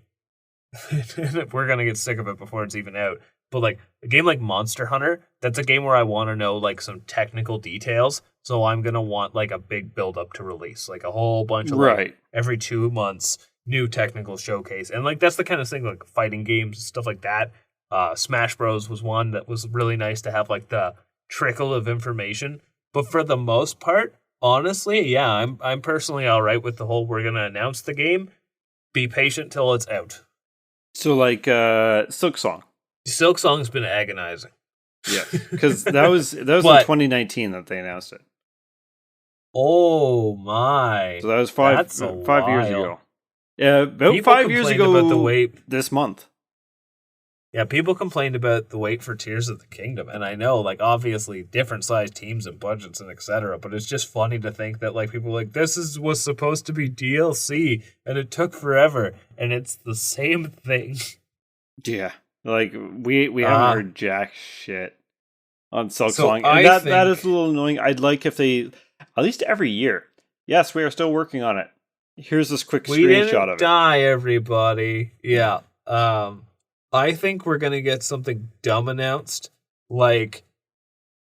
we're going to get sick of it before it's even out, but like a game like Monster Hunter, that's a game where I want to know like some technical details. So I'm going to want like a big build up to release, like a whole bunch of like every 2 months new technical showcase. And like that's the kind of thing like fighting games, stuff like that. Smash Bros was one that was really nice to have like the trickle of information. But for the most part, honestly, yeah, I'm personally all right with the whole we're gonna announce the game. Be patient till it's out. So like Silk Song. Silk Song's been agonizing. Yeah, because that was in 2019 that they announced it. Oh my! So that was 5 years ago. Yeah, about people 5 years ago. About the wait this month. Yeah, people complained about the wait for Tears of the Kingdom, and I know, like, obviously, different sized teams and budgets and etc. But it's just funny to think that, like, people are like, was supposed to be DLC, and it took forever, and it's the same thing. Yeah, like we haven't heard jack shit on Silk Song, and that is a little annoying. I'd like if they, at least every year, yes, we are still working on it. Here's this quick screenshot of it. Die, everybody. Yeah. I think we're gonna get something dumb announced, like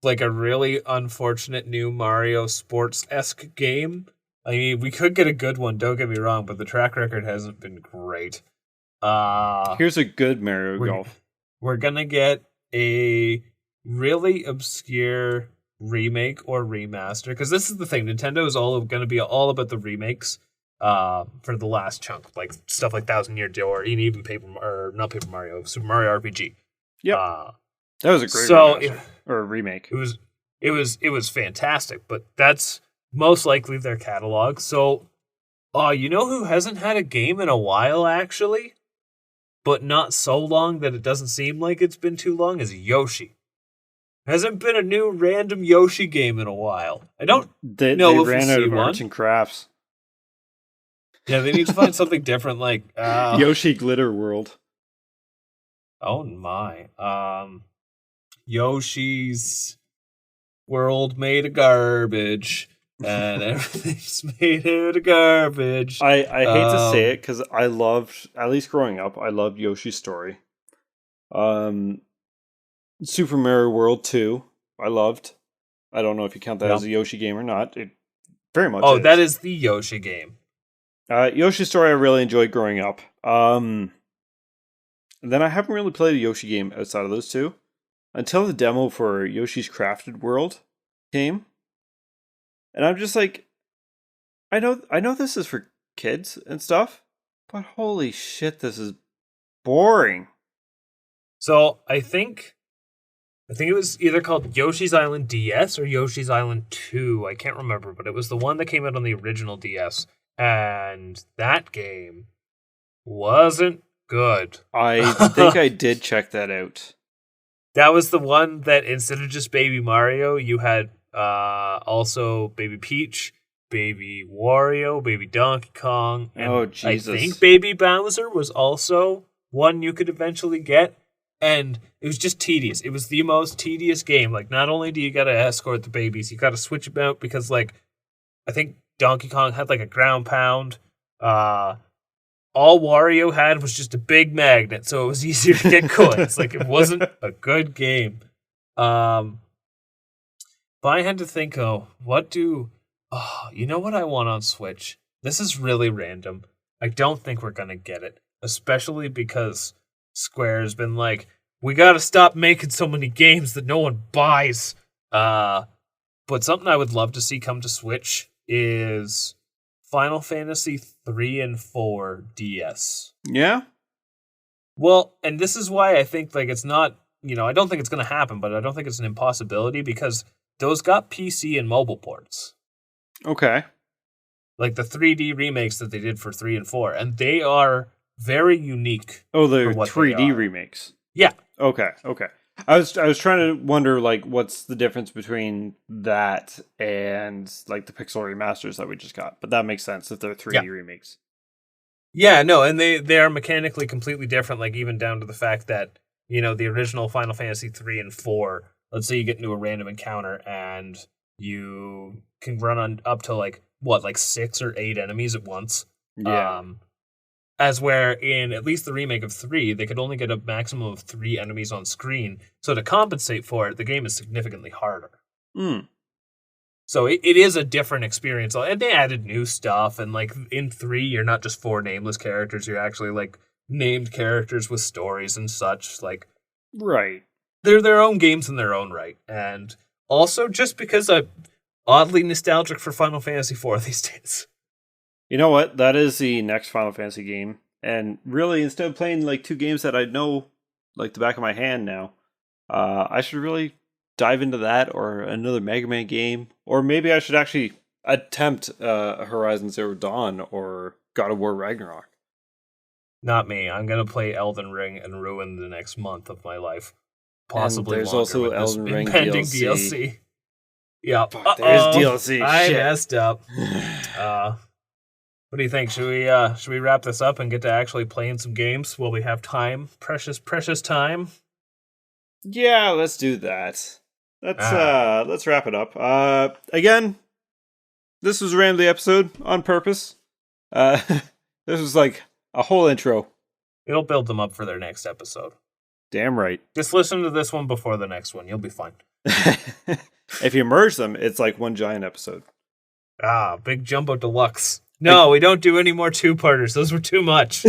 a really unfortunate new Mario sports-esque game. I mean, we could get a good one, don't get me wrong, but the track record hasn't been great. Here's a good Mario Golf. We're gonna get a really obscure remake or remaster, because this is the thing, Nintendo is gonna be all about the remakes. For the last chunk, like stuff like Thousand Year Door, and even not Paper Mario, Super Mario RPG. Yeah, that was a great remake. It was fantastic, but that's most likely their catalog. So, you know who hasn't had a game in a while, actually, but not so long that it doesn't seem like it's been too long, is Yoshi. Hasn't been a new random Yoshi game in a while. I don't They know if ran we'll out see of one. arts and crafts. Yeah, they need to find something different, like Yoshi Glitter World. oh my. Yoshi's world made of garbage. And everything's made out of garbage. I hate to say it because I loved, at least growing up, I loved Yoshi's Story. Super Mario World 2, I loved. I don't know if you count that as a Yoshi game or not. It very much is. That is the Yoshi game. Yoshi's Story I really enjoyed growing up. And then I haven't really played a Yoshi game outside of those two until the demo for Yoshi's Crafted World came. And I'm just like, I know this is for kids and stuff, but holy shit, this is boring. So I think it was either called Yoshi's Island DS or Yoshi's Island 2. I can't remember, but it was the one that came out on the original DS. And that game wasn't good. I think I did check that out. That was the one that instead of just Baby Mario, you had also Baby Peach, Baby Wario, Baby Donkey Kong, and Jesus. I think Baby Bowser was also one you could eventually get. And it was just tedious. It was the most tedious game. Like, not only do you got to escort the babies, you got to switch them out because, like, I think Donkey Kong had, like, a ground pound. All Wario had was just a big magnet, so it was easier to get coins. Like, it wasn't a good game. But I had to think, you know what I want on Switch? This is really random. I don't think we're going to get it, especially because Square's been like, we gotta stop making so many games that no one buys. But something I would love to see come to Switch is Final Fantasy 3 and 4 DS. Yeah? Well, and this is why I think like it's not, I don't think it's gonna happen, but I don't think it's an impossibility because those got PC and mobile ports. Okay. Like the 3D remakes that they did for 3 and 4, and they are very unique. Oh, they're 3D remakes. Yeah. Okay. I was trying to wonder like what's the difference between that and like the pixel remasters that we just got, but that makes sense if they're 3D remakes. Yeah, no, and they are mechanically completely different. Like even down to the fact that the original Final Fantasy 3 and 4. Let's say you get into a random encounter and you can run on up to like 6 or 8 enemies at once. Yeah. As where in at least the remake of 3, they could only get a maximum of 3 enemies on screen. So to compensate for it, the game is significantly harder. So it is a different experience. And they added new stuff. And like in 3, you're not just 4 nameless characters. You're actually like named characters with stories and such. Like, right. They're their own games in their own right. And also just because I'm oddly nostalgic for Final Fantasy 4 these days. You know what? That is the next Final Fantasy game. And really, instead of playing like 2 games that I know like the back of my hand now, I should really dive into that or another Mega Man game. Or maybe I should actually attempt Horizon Zero Dawn or God of War Ragnarok. Not me. I'm going to play Elden Ring and ruin the next month of my life. Possibly and there's longer also Elden Ring impending DLC. Yeah. There's DLC. I Shit. messed up. What do you think? Should we wrap this up and get to actually playing some games while we have time? Precious time. Yeah, let's do that. Let's wrap it up. Again, this was a rambly episode on purpose. This was like a whole intro. It'll build them up for their next episode. Damn right. Just listen to this one before the next one. You'll be fine. If you merge them, it's like one giant episode. Big Jumbo Deluxe. No, we don't do any more 2-parters. Those were too much.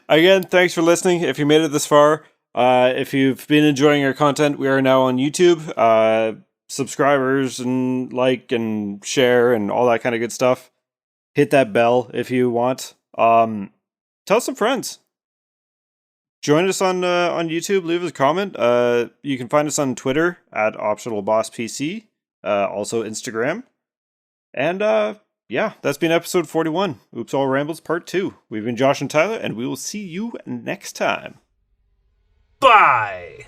Again, thanks for listening. If you made it this far, if you've been enjoying our content, we are now on YouTube. Subscribers and like and share and all that kind of good stuff. Hit that bell if you want. Tell some friends. Join us on YouTube. Leave us a comment. You can find us on Twitter at OptionalBossPC. Also Instagram. And that's been episode 41. Oops All Rambles Part 2. We've been Josh and Tyler, and we will see you next time. Bye!